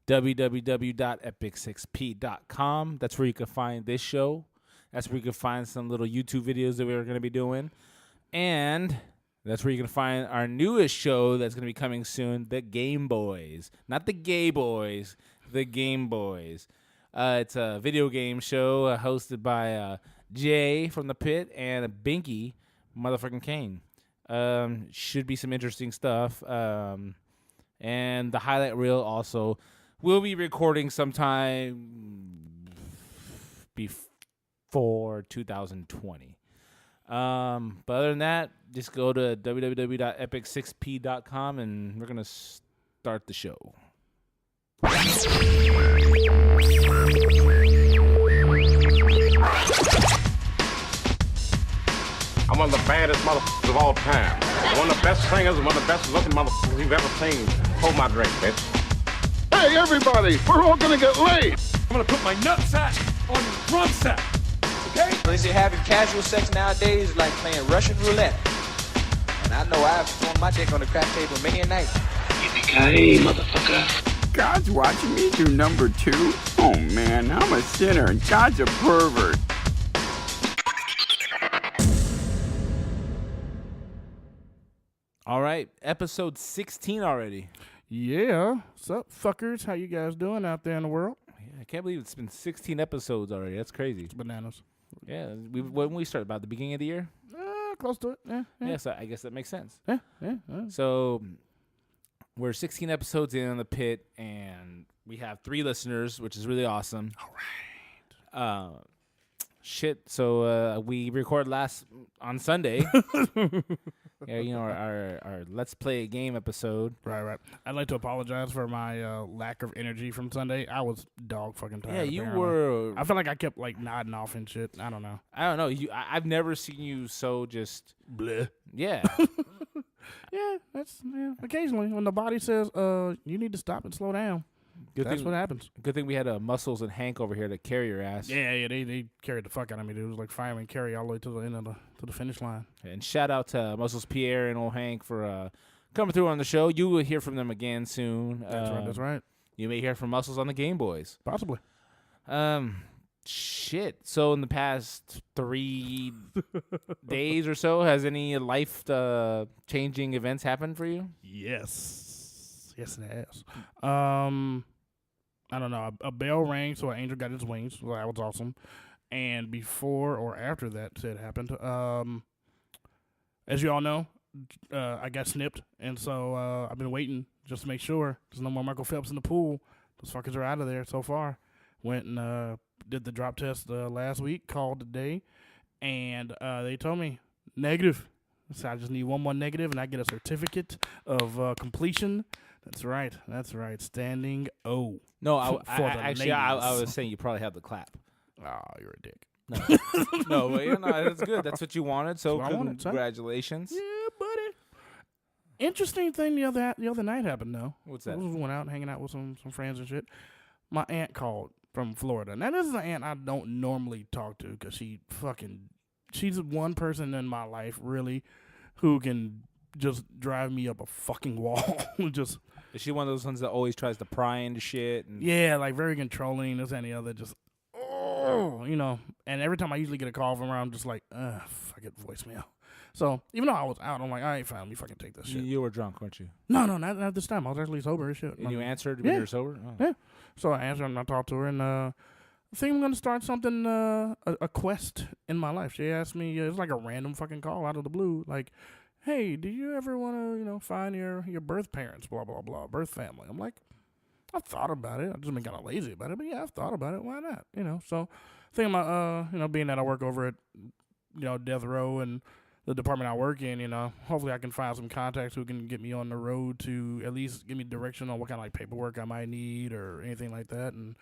www.epic6p.com. That's where you can find this show. That's where you can find some little YouTube videos that we're going to be doing. And that's where you can find our newest show that's going to be coming soon, The Game Boys. Not the Gay Boys, The Game Boys. It's a video game show hosted by Jay from The Pit and Binky, motherfucking Kane. Should be some interesting stuff. And the highlight reel also will be recording sometime before 2020. But other than that, just go to www.epic6p.com and we're going to start the show. I'm one of the baddest motherfuckers of all time. One of the best singers and one of the best looking motherfuckers you've ever seen. Hold my drink, bitch. Hey, everybody, we're all gonna get laid. I'm gonna put my nutsack on your drum set, okay? They say having casual sex nowadays is like playing Russian roulette. And I know I've thrown my dick on the crack table many a night. Yippee-ki-yay, motherfucker. God's watching me do number 2? Oh man, I'm a sinner and God's a pervert. All right, episode 16 already. Yeah. What's up, fuckers? How you guys doing out there in the world? Yeah, I can't believe it's been 16 episodes already. That's crazy. It's bananas. Yeah, when we started, about the beginning of the year? Close to it. Yeah. So I guess that makes sense. Yeah. So we're 16 episodes in on The Pit, and we have 3 listeners, which is really awesome. All right. So we recorded on Sunday. Yeah, you know, our Let's Play a Game episode. Right. I'd like to apologize for my lack of energy from Sunday. I was dog fucking tired. Yeah, you apparently. were. I feel like I kept like nodding off and shit. I don't know. I've never seen you so just Bleh. Yeah. Yeah, occasionally when the body says, you need to stop and slow down. That's what happens. Good thing we had Muscles and Hank over here to carry your ass. Yeah, they carried the fuck out of me, dude. It was like fireman carry all the way to the end of the finish line. And shout out to Muscles Pierre and old Hank for coming through on the show. You will hear from them again soon. That's right. You may hear from Muscles on the Game Boys. Possibly. Shit. So in the past 3 days or so, has any life changing events happened for you? Yes, it has. I don't know. A bell rang, so an angel got his wings. Well, that was awesome. And before or after that shit happened, as you all know, I got snipped, and so I've been waiting just to make sure there's no more Michael Phelps in the pool. Those fuckers are out of there so far. Went and did the drop test last week, called today, and they told me negative. So I just need one more negative, and I get a certificate of completion. That's right. Standing O. No, I was saying you probably have the clap. Oh, you're a dick. No, but that's good. That's what you wanted. So That's what I wanted, son. Congratulations. Yeah, buddy. Interesting thing the other night happened though. What's that? I was went out hanging out with some friends and shit. My aunt called from Florida. Now this is an aunt I don't normally talk to because she's one person in my life really who can just drive me up a fucking wall. Just is she one of those ones that always tries to pry into shit? Yeah, like very controlling. This and the other. Just And every time I usually get a call from her, I'm just like, fuck it, voicemail. So even though I was out, I'm like, all right, fine, let me fucking take this shit. You were drunk, weren't you? No, not this time. I was actually sober as shit. And you answered when you were sober? Oh. Yeah. So I answered and I talked to her, and I think I'm going to start something, a quest in my life. She asked me, it's like a random fucking call out of the blue, like, hey, do you ever want to, find your birth parents, blah, blah, blah, birth family? I'm like, I've thought about it. I've just been kind of lazy about it, but yeah, I've thought about it. Why not? So thinking about, being that I work over at, Death Row and the department I work in, hopefully I can find some contacts who can get me on the road to at least give me direction on what kind of paperwork I might need or anything like that. And,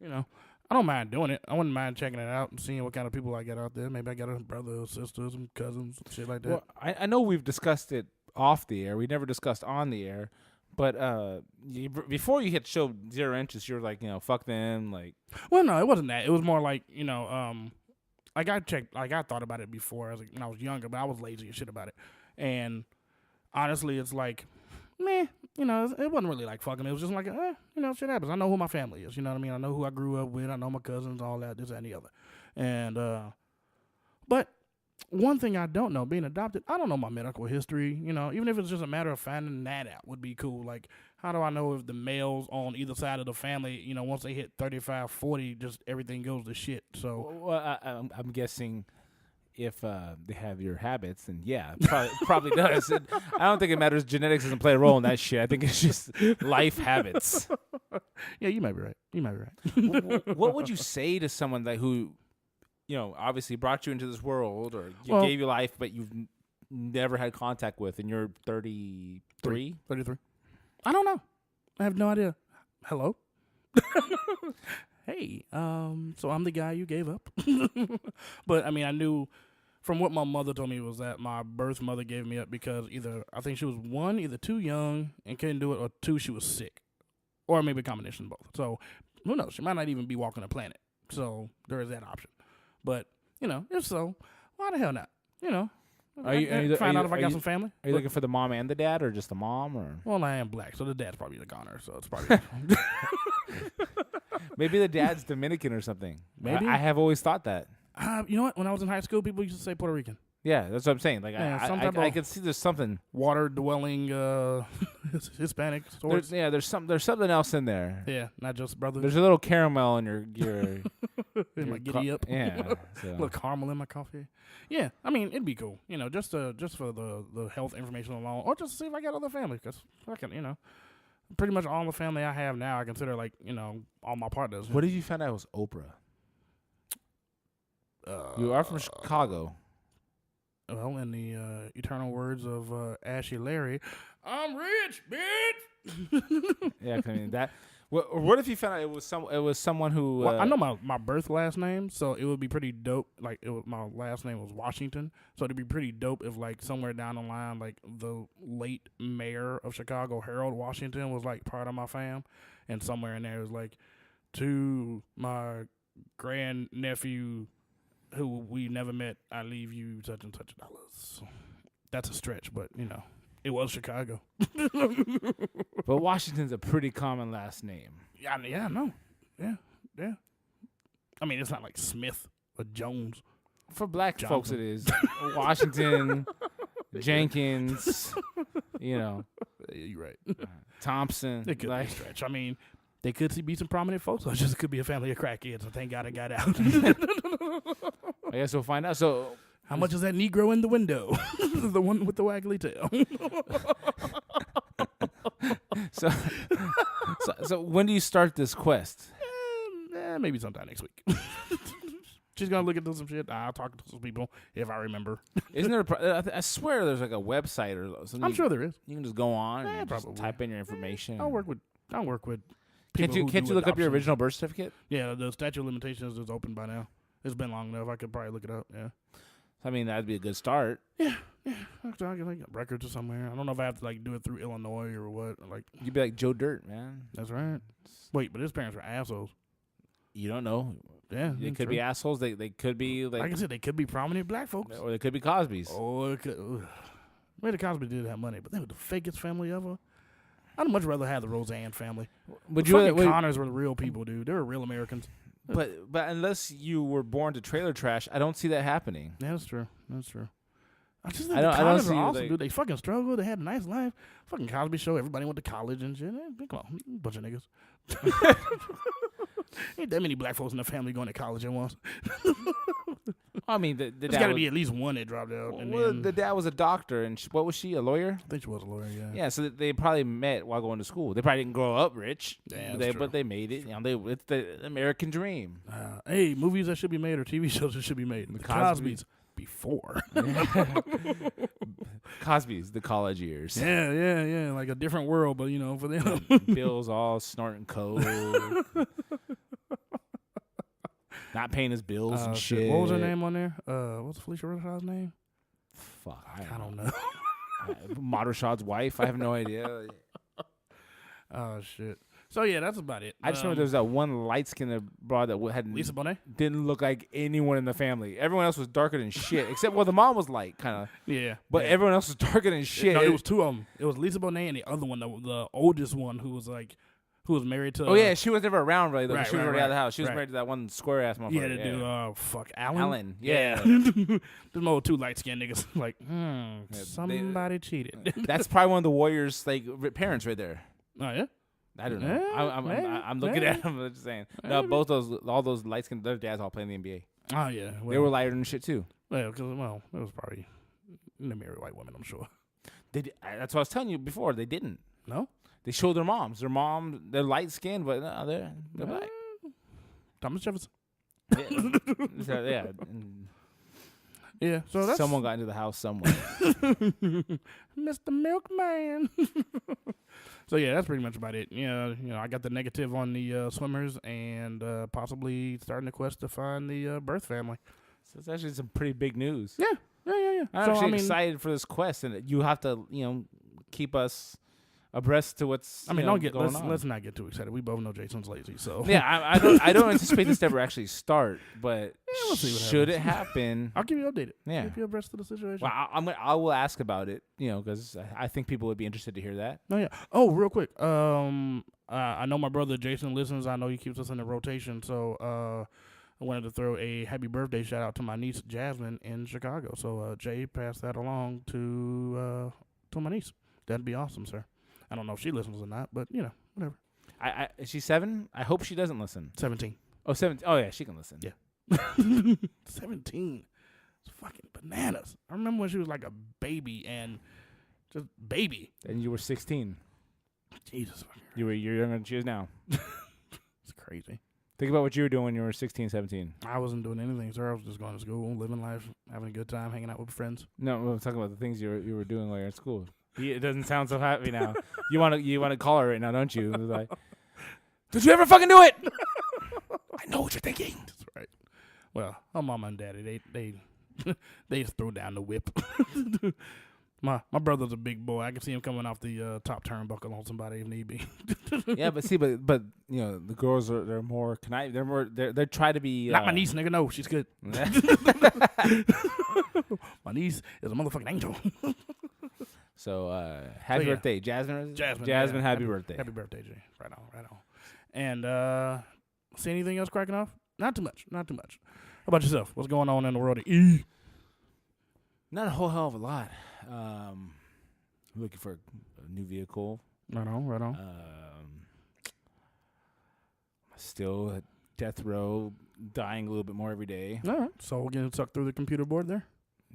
I don't mind doing it. I wouldn't mind checking it out and seeing what kind of people I got out there. Maybe I got a brother or sister, some cousins, shit like that. Well, I know we've discussed it off the air. We never discussed on the air. But before you hit show 0 inches, you were like, fuck them. Like, well, no, it wasn't that. It was more like, like I thought about it before when I was younger, but I was lazy and shit about it. And honestly, it's like, meh, you know, it wasn't really like fucking. It was just like, you know, shit happens. I know who my family is. You know what I mean? I know who I grew up with. I know my cousins, all that, this, that, and the other. And, but one thing I don't know, being adopted, I don't know my medical history. You know, even if it's just a matter of finding that out would be cool. Like, how do I know if the males on either side of the family, you know, once they hit 35, 40, just everything goes to shit. So, Well, I'm guessing if they have your habits, then yeah, probably does. I don't think it matters. Genetics doesn't play a role in that shit. I think it's just life habits. yeah, you might be right. You might be right. What would you say to someone that who, you know, obviously brought you into this world or gave you life, but you've never had contact with, and you're 33? 33. I don't know. I have no idea. Hello? Hey, so I'm the guy you gave up. But, I mean, I knew from what my mother told me was that my birth mother gave me up because I think she was either too young and couldn't do it, or two, she was sick. Or maybe a combination of both. So, who knows? She might not even be walking the planet. So, there is that option. But, you know, if so, why the hell not? You know, find out if I got some family. Are you looking for the mom and the dad, or just the mom? Or well, I am black, so the dad's probably the goner. So it's probably maybe the dad's Dominican or something. Maybe I have always thought that. You know what? When I was in high school, people used to say Puerto Rican. Yeah, that's what I'm saying. Like Yeah, I can see there's something. Water dwelling Hispanic stories. There's something else in there. Yeah, not just brothers. There's a little caramel in your in my giddy up. Yeah, a little caramel in my coffee. Yeah, I mean it'd be cool. You know, just for the health information alone, or just to see if I got other family. Because fucking, you know, pretty much all the family I have now, I consider like, you know, all my partners. What did you find out was Oprah? You are from Chicago. Well, in the eternal words of Ashy Larry, I'm rich, bitch. Yeah, I mean that. What if you found out it was someone who? Well, I know my birth last name, so it would be pretty dope. Like my last name was Washington, so it'd be pretty dope if like somewhere down the line, like the late mayor of Chicago, Harold Washington, was like part of my fam, and somewhere in there was like to my grandnephew, who we never met, I leave you such and such dollars. That's a stretch, but, you know, it was Chicago. But Washington's a pretty common last name. Yeah, I know. Yeah. I mean, it's not like Smith or Jones. For black Johnson. folks, it is. Washington, Jenkins, you know. You're right. Thompson. It could like, be a stretch. I mean, they could be some prominent folks, or just could be a family of crackheads, so thank God I got out. I guess we'll find out. So, how much is that Negro in the window? The one with the waggly tail. so when do you start this quest? Maybe sometime next week. She's going to look into some shit. I'll talk to some people if I remember. Isn't there I swear there's like a website or something. I'm sure there is. You can just go on and just probably. type in your information. I'll work with Can't you look up your adoptions. original birth certificate? Yeah, the statute of limitations is open by now. It's been long enough. I could probably look it up. Yeah. I mean, that'd be a good start. I can like records or somewhere. I don't know if I have to like do it through Illinois or what. Like You'd be like Joe Dirt, man. that's right. Wait, but his parents were assholes. You don't know. Yeah, They could be assholes. They could be like I said, they could be prominent black folks. or they could be Cosby's. Or it could. Maybe the Cosby did have money, but they were the fakest family ever. I'd much rather have the Roseanne family. Would The you? fucking Wait, Connors were the real people, dude. They were real Americans. but unless you were born to trailer trash, I don't see that happening. Yeah, that's true. That's true. I just think I the don't Connors see, are awesome, like- dude. They fucking struggled. They had a nice life. Fucking Cosby Show. Everybody went to college and shit. Come on, bunch of niggas. Ain't that many black folks in the family going to college at once. I mean, the There's dad got to was, be at least one that dropped out. And well, then, the dad was a doctor, and what was she? A lawyer? I think she was a lawyer, yeah. Yeah, so they probably met while going to school. They probably didn't grow up rich, Yeah, that's true. but they made it. You know, it's the American dream. Hey, movies that should be made or TV shows that should be made. The Cosby. Cosby's before. Cosby's the college years. Yeah. Like a different world, but, you know, for them. Bill's all snorting coke. Not paying his bills and shit. What was her name on there? What's Felicia Rashad's name? Fuck, I don't know. Madershad's wife. I have no idea. Oh, shit. So yeah, that's about it. I just remember there was that one light skinned broad that had Lisa Bonet. didn't look like anyone in the family. Everyone else was darker than shit, except the mom was light, kind of. Yeah, But everyone else was darker than shit. No, it was two of them. It was Lisa Bonet and the other one, the oldest one, who was married to. Oh yeah, she was never around really though. Right, she was right, already out of the right, house. She was right. married to that one square ass motherfucker. Yeah, the dude, Alan. Alan, yeah. Them old two light skinned niggas. Like, somebody cheated. That's probably one of the Warriors' like parents right there. Oh yeah. I don't know. Yeah, I'm looking at them. I'm just saying. No, all those light skinned, their dads all play in the NBA. Oh yeah. Well, They were lighter than shit too. Well, it was probably they married white women. I'm sure. That's what I was telling you before. They didn't. No. They showed their moms. They're light skinned, but no, they're black. Thomas Jefferson. Yeah. So, yeah. Yeah. So that's Someone got into the house somewhere. Mr. Milkman. So yeah, that's pretty much about it. I got the negative on the swimmers and possibly starting the quest to find the birth family. So it's actually some pretty big news. Yeah. I'm actually excited for this quest, and you have to, keep us abreast to what's. I mean, going on. let's not get too excited. We both know Jason's lazy, so Yeah, I don't anticipate this to ever actually start, but we'll see what should happens. it happen? I'll keep you updated. Yeah. Keep you abreast of the situation. Well, I will ask about it, because I think people would be interested to hear that. Oh yeah. Oh, real quick. I know my brother Jason listens. I know he keeps us in the rotation. So I wanted to throw a happy birthday shout out to my niece Jasmine in Chicago. So Jay, pass that along to my niece. That'd be awesome, sir. I don't know if she listens or not, but whatever. Is she 7? I hope she doesn't listen. 17. Oh, 17. Oh yeah, she can listen. Yeah. 17. It's fucking bananas. I remember when she was like a baby and just baby. And you were 16. Jesus. You're younger than she is now. It's crazy. Think about what you were doing when you were 16, 17. I wasn't doing anything, sir. I was just going to school, living life, having a good time, hanging out with friends. No, I'm talking about the things you were doing while you were at school. It doesn't sound so happy now. You want to call her right now, don't you? It was like, did you ever fucking do it? I know what you're thinking. That's right. Well, her mama and daddy, they just throw down the whip. My brother's a big boy. I can see him coming off the top turnbuckle on somebody if need be. Yeah, but the girls they're more conniving. They try to be Not my niece, nigga. No, she's good. My niece is a motherfucking angel. So happy birthday, Jasmine. Jasmine, happy birthday. Happy birthday, Jay. Right on. And see anything else cracking off? Not too much. How about yourself? What's going on in the world of E? Not a whole hell of a lot. Looking for a new vehicle. Right on. Still at death row, dying a little bit more every day. All right. So getting sucked through the computer board there.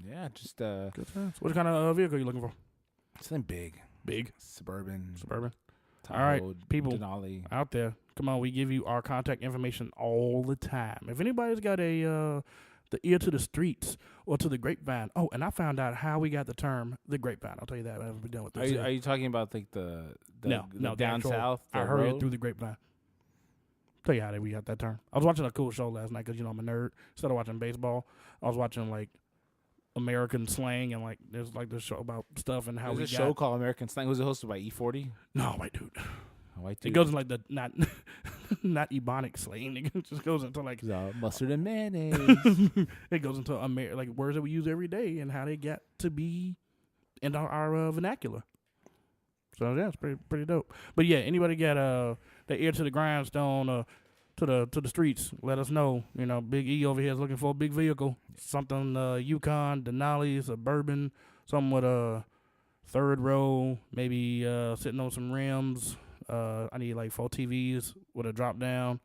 Yeah, just Good times. What kind of vehicle are you looking for? something big. Big. Suburban. Suburban. Tahoe, All right, people Denali. out there, come on, we give you our contact information all the time. If anybody's got the ear to the streets or to the grapevine. Oh, and I found out how we got the term the grapevine. I'll tell you that when we're done with this. Are you talking about like the no, down actual, south? I the heard it road? through the grapevine. Tell you how we got that term. I was watching a cool show last night because, I'm a nerd. Instead of watching baseball, I was watching, like, American slang and, like, there's, like, this show about stuff and how There's we a show called American Slang. Was it hosted by E40? No, white dude. A white dude. It goes in, like, the not Ebonic slang. It just goes into, like... mustard and mayonnaise. It goes into, like, words that we use every day and how they get to be in our vernacular. So, yeah, it's pretty dope. But, yeah, anybody got the ear to the grindstone to the streets, let us know. Big E over here is looking for a big vehicle. Something Yukon, Denali, Suburban, something with a third row, maybe sitting on some rims. I need like 4 TVs with a drop down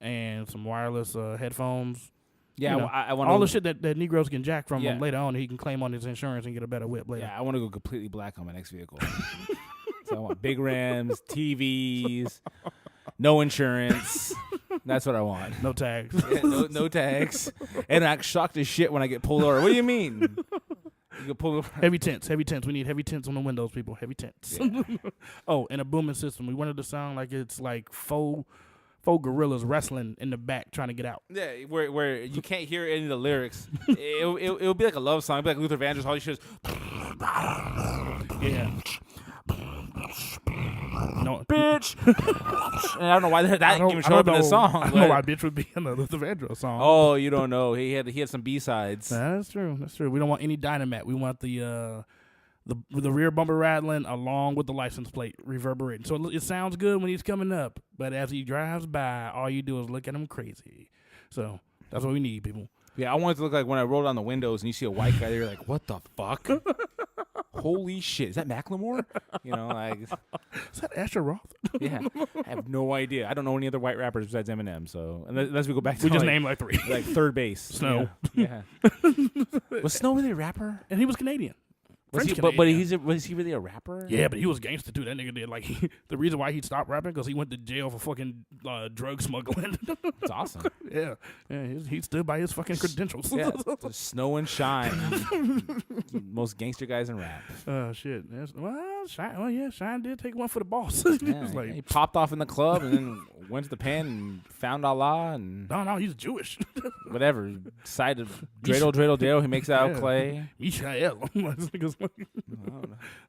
and some wireless headphones. Yeah, I want all the shit that Negroes can jack from Yeah. him later on. He can claim on his insurance and get a better whip later. Yeah, I want to go completely black on my next vehicle. So I want big rims, TVs, no insurance. That's what I want. No tags. Yeah, no tags. And I act shocked as shit when I get pulled over. What do you mean? You get pulled over. Heavy tents. We need heavy tents on the windows, people. Heavy tents. Yeah. Oh, and a booming system. We wanted to sound like it's like faux gorillas wrestling in the back trying to get out. Yeah, where you can't hear any of the lyrics. It'll be like a love song. It'll be like Luther Vandross. All you shit is Yeah. No, bitch. And I don't know why that even showed up in the song. I don't know why bitch would be in the Luther Vandross song. Oh, you don't know. He had some B-sides. That's true. That's true. We don't want any Dynamat. We want the rear bumper rattling along with the license plate reverberating. So it sounds good when he's coming up, but as he drives by, all you do is look at him crazy. So that's what we need, people. Yeah, I want it to look like when I roll down the windows and you see a white guy there, you're like, what the fuck? Holy shit. Is that Macklemore? You know, like. Is that Asher Roth? Yeah. I have no idea. I don't know any other white rappers besides Eminem, so unless we go back to We just named like 3. like third base. Snow. Yeah. Was Snow really a rapper? And he was Canadian. Was he, French but Canadian. was he really a rapper? Yeah, but he was gangster too. That nigga did like the reason why he stopped rapping because he went to jail for fucking drug smuggling. That's awesome. Yeah, he stood by his fucking credentials. Yeah, Snow and Shine, most gangster guys in rap. Oh shit. Shine. Oh yeah, Shine did take one for the boss. He Yeah, was like, he popped off in the club and then went to the pen and found Allah and no, he's Jewish. whatever. Decided dreidel. He makes out Yeah. clay. Mishael.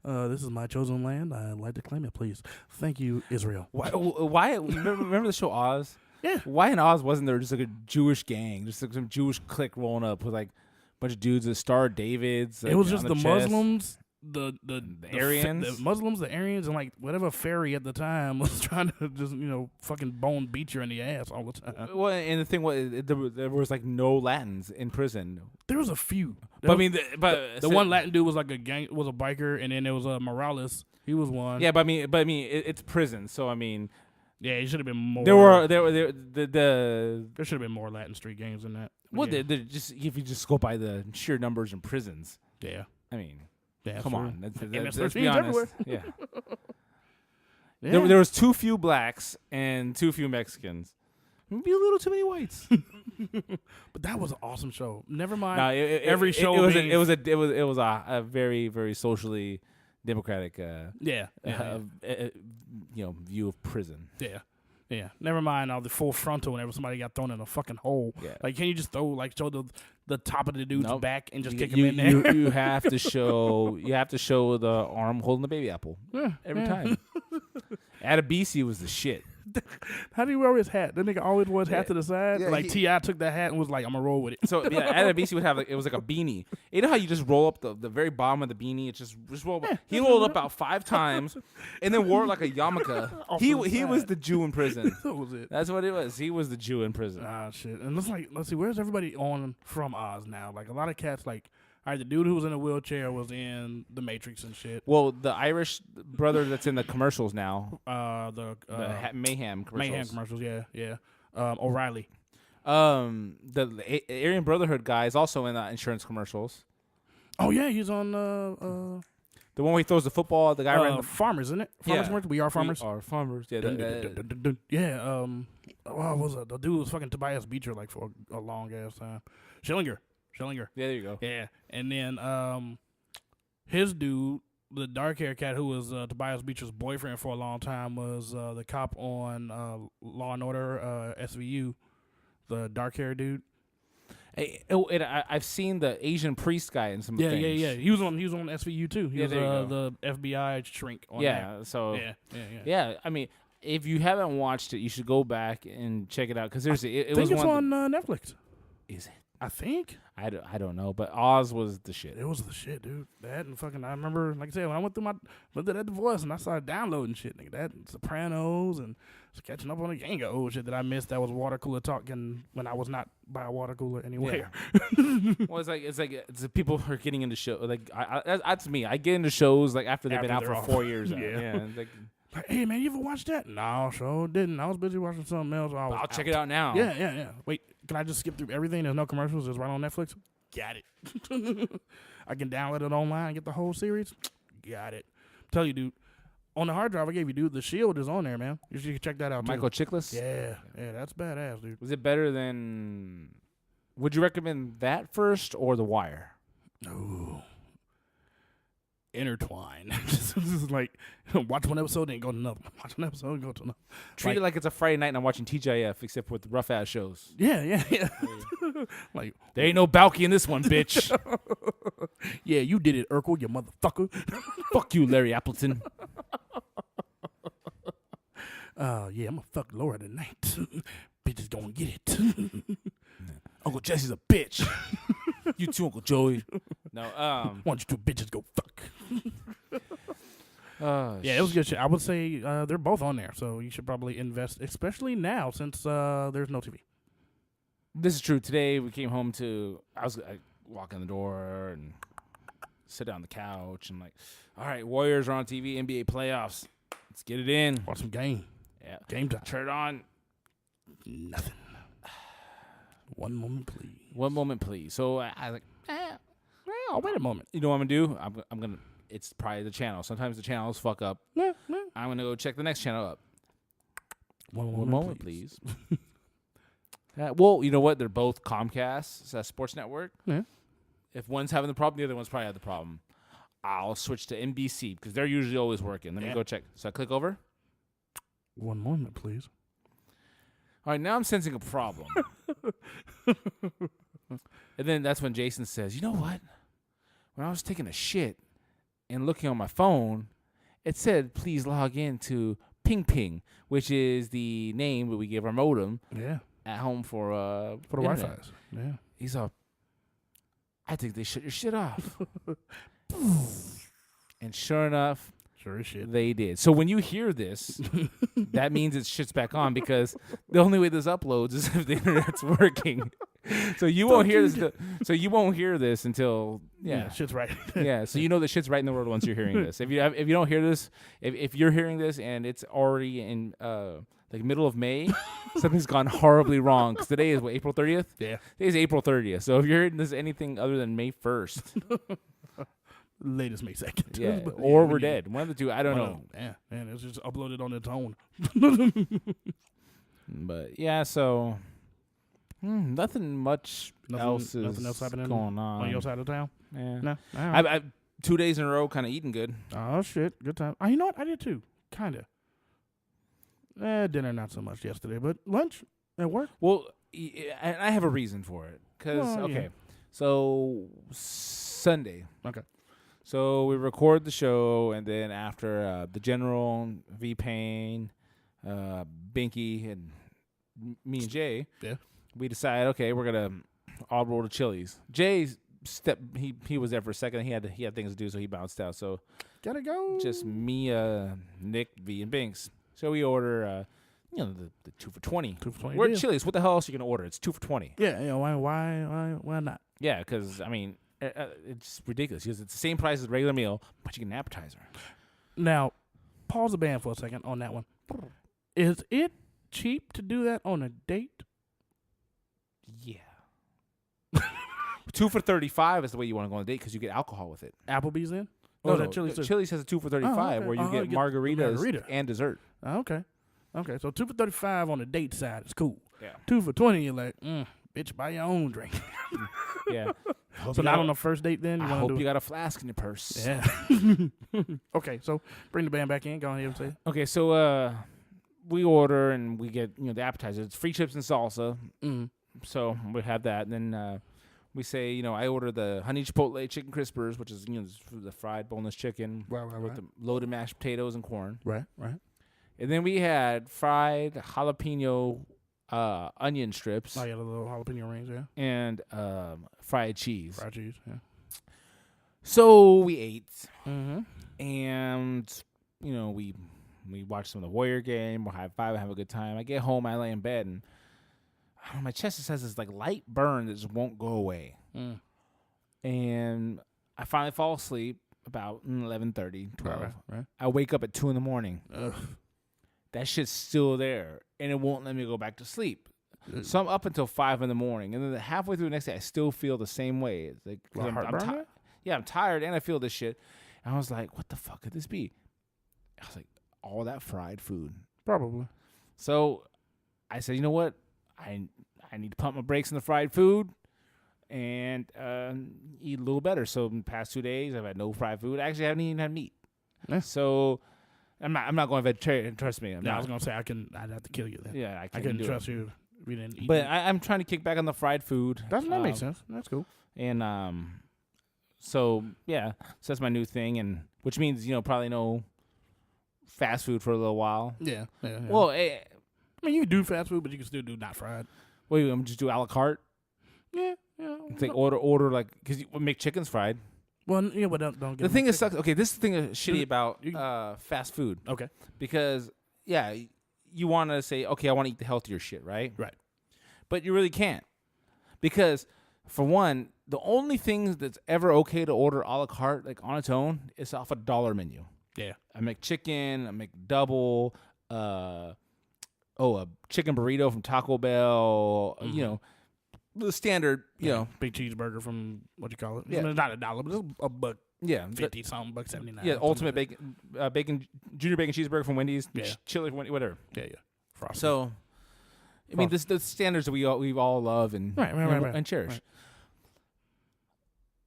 This is my chosen land. I'd like to claim it, please. Thank you, Israel. Why remember the show Oz? Yeah. Why in Oz wasn't there just like a Jewish gang, just like some Jewish clique rolling up with like a bunch of dudes, the Star Davids? It was like, just on the chest? Muslims, the Aryans? the Muslims, the Aryans, and like whatever fairy at the time was trying to just fucking bone beat you in the ass all the time. Well, and the thing was, there was like no Latins in prison. There was a few, But I mean, the one Latin dude was like a biker, and then there was Morales. He was one. Yeah, but I mean, it's prison, so I mean, yeah, he should have been more. there should have been more Latin street gangs than that. But well, yeah. they're just if you just go by the sheer numbers in prisons. Yeah. I mean, Yeah, come true. on, let's MS-13 be honest. everywhere. Yeah. Yeah. There was too few blacks and too few Mexicans. Maybe a little too many whites. But that was an awesome show. Never mind. No, every show it was a very, very socially democratic view of prison. Yeah. Never mind all the full frontal whenever somebody got thrown in a fucking hole. Yeah. Like, can you just show the top of the dude's Nope. back and just kick him in there? You have to show the arm holding the baby apple every time. Adebisi was the shit. How do you wear his hat? That nigga always wore his hat to the side. Yeah, like T.I. took that hat and was like, I'm gonna roll with it. So yeah, Adebisi would have it was like a beanie. You know how you just roll up the very bottom of the beanie? It's just roll up. He rolled up about 5 times and then wore it like a yarmulke. He was the Jew in prison. That was it. That's what it was. He was the Jew in prison. Ah, shit. And let's see, where's everybody on from Oz now? Like, a lot of cats, like, all right, the dude who was in a wheelchair was in The Matrix and shit. Well, the Irish brother that's in the commercials now, The Mayhem commercials. Mayhem commercials, yeah. O'Reilly. The Aryan Brotherhood guy is also in insurance commercials. Oh yeah, he's on The one where he throws the football, the guy ran the Farmers, isn't it? Farmers Yeah. Commercial? We Are Farmers. We are farmers. Yeah, Yeah. What was it? The dude was fucking Tobias Beecher like for a long ass time. Schillinger. Yeah, there you go. Yeah, and then his dude, the dark hair cat who was Tobias Beecher's boyfriend for a long time, was the cop on Law and Order SVU, the dark hair dude. I've seen the Asian priest guy in some things. Yeah. He was on SVU too. He was there you go. the FBI shrink on Yeah, so there. yeah. I mean, if you haven't watched it, you should go back and check it out because seriously, it I was think it's one. on Netflix. Is it? I think. I don't know, but Oz was the shit. It was the shit, dude. That and fucking, I remember, like I said, when I went through that divorce and I started downloading shit, nigga, that and Sopranos and just catching up on a gang of old shit that I missed. That was water cooler talking when I was not by a water cooler anywhere. Well, it's like people are getting into show. Like that's me. I get into shows like after they've been out After for they're 4 off. years. Now. Yeah. Yeah. Like, Hey man, you ever watch that? No, sure didn't. I was busy watching something else. I'll check it out now. Yeah. Wait, can I just skip through everything? There's no commercials. It's right on Netflix. Got it. I can download it online and get the whole series. Got it. Tell you, dude. On the hard drive I gave you, dude, The Shield is on there, man. You should check that out. Michael too. Chiklis. Yeah, that's badass, dude. Was it better than? Would you recommend that first or The Wire? Ooh. Intertwine. Just like watch one episode and go to another. Watch one episode and go to another. Treat it like it's a Friday night and I'm watching TGIF, except with rough ass shows. Yeah. Like There ain't no Balky in this one, bitch. yeah, you did it, Urkel, you motherfucker. Fuck you, Larry Appleton. Yeah, I'm gonna fuck Laura tonight. Bitches gonna get it. Uncle Jesse's a bitch. You too, Uncle Joey. No, Why don't you two bitches go fuck? yeah, Yeah, it was good shit. I would say they're both on there, so you should probably invest, especially now since there's no TV. This is true. Today we came home I walk in the door and sit down on the couch and like, all right, Warriors are on TV, NBA playoffs. Let's get it in. Watch some game. Yeah. Game time. Turn it on. Nothing. One moment, please. One moment, please. So I was like, Oh, wait a moment. you know what I'm going to do? I'm going to, it's probably the channel. Sometimes the channels fuck up. No. I'm going to go check the next channel up. One moment, please. Well, you know what? They're both Comcast. It's a sports network. Yeah. If one's having the problem, the other one's probably had the problem. I'll switch to NBC because they're usually always working. Let me go check. So I click over. One moment, please. All right, now I'm sensing a problem. And then that's when Jason says, you know what? When I was taking a shit and looking on my phone, it said, please log in to Ping Ping, which is the name that we give our modem at home for the internet. Wi-Fi's. Yeah. He's all, I think they shut your shit off. And sure enough, Sure as shit. they did. So when you hear this, that means it shit's back on because the only way this uploads is if the internet's working. So you won't hear this. So you won't hear this until Shit's right. yeah. So you know the shit's right in the world once you're hearing this. If you don't hear this, if you're hearing this and it's already in like middle of May, something's gone horribly wrong. Because today is what, April 30th? Yeah. Today's April 30th. So if you're hearing this anything other than May 1st, Latest May 2nd. yeah, But or we we're get- dead. One of the two. I don't know. Yeah, man, it's just uploaded on its own. But yeah, so nothing much else is nothing else happening going on. On your side of town? Yeah. No. All right. I 2 days in a row, kind of eating good. Oh shit, good time. Oh, you know what? I did too. Kinda. Dinner not so much yesterday, but lunch at work. Well, and I have a reason for it. Cause Well, yeah. okay, so Sunday. Okay. So we record the show, and then after the General, V-Pain, Binky, and me and Jay, we decide, okay, we're gonna all roll to Chili's. Jay he was there for a second. He had things to do, so he bounced out. So Gotta go. just me, Nick, V, and Binks. So we order, the 2 for $20. 2 for $20 We're at deal. Chili's. What the hell else are you gonna order? It's 2 for $20. Yeah. Why not? Yeah, because I mean, it's ridiculous. Because it's the same price as a regular meal, but you get an appetizer. Now, pause the band for a second on that one. Is it cheap to do that on a date? Yeah. 2 for $35 is the way you want to go on a date because you get alcohol with it. Applebee's in? No, Or is no. that Chili's too? Chili's has a 2 for $35 okay. where you Oh, get you get margaritas margarita. and dessert. Okay. So 2 for $35 on the date side is cool. Yeah. 2 for $20, you're like, bitch, buy your own drink. Yeah. So not on the first date then? I wanna hope do you it? got a flask in your purse. Yeah. Okay, so bring the band back in. Go ahead and say. Okay, so we order and we get the appetizer. It's free chips and salsa. So we have that, and then we say I order the honey chipotle chicken crispers, which is the fried boneless chicken with the loaded mashed potatoes and corn. Right. And then we had fried jalapeno onion strips Oh yeah, the little jalapeno rings, yeah. and fried cheese. Fried cheese, yeah. So we ate, Mm-hmm. and we watched some of the Warrior game. We'll high five and have a good time. I get home, I lay in bed, and I don't know, my chest just has this like light burn that just won't go away. And I finally fall asleep about 11:30, 12. Right. I wake up at 2 a.m. Ugh. That shit's still there, and it won't let me go back to sleep. So I'm up until 5 a.m, and then halfway through the next day, I still feel the same way. It's like Like heartburn? I'm tired, and I feel this shit. And I was like, "What the fuck could this be?" I was like, "All that fried food." Probably. So I said, "You know what? I need to pump my brakes on the fried food and eat a little better." So in the past 2 days, I've had no fried food. Actually, I haven't even had meat. Yeah. So I'm not going vegetarian. Trust me. I was gonna say I'd have to kill you then. Yeah, I couldn't do trust it. you if you didn't eat. But meat. I'm trying to kick back on the fried food. that makes sense. That's cool. And so yeah, so that's my new thing, and which means probably no fast food for a little while. Yeah. Well, I mean, you can do fast food, but you can still do not fried. wait, I'm just do a la carte. Yeah. It's like order like because McChicken's fried. Well, yeah, but don't get The thing is sucks. Okay, this thing is shitty about you- fast food Okay. because you want to say okay, I want to eat the healthier shit, right? Right. But you really can't because for one, the only things that's ever okay to order a la carte like on its own is off a dollar menu. Yeah. A McChicken, a McDouble, a chicken burrito from Taco Bell, you know, the standard, you know. Big cheeseburger from what you call it? Yeah. I mean, not $1, but it's $1.50 Yeah. something, $1.79. Yeah, something ultimate like bacon, junior bacon cheeseburger from Wendy's, Yeah. chili, whatever. that. Yeah. Frosted. So, I mean, this the standards that we all love and Right. and cherish. Right.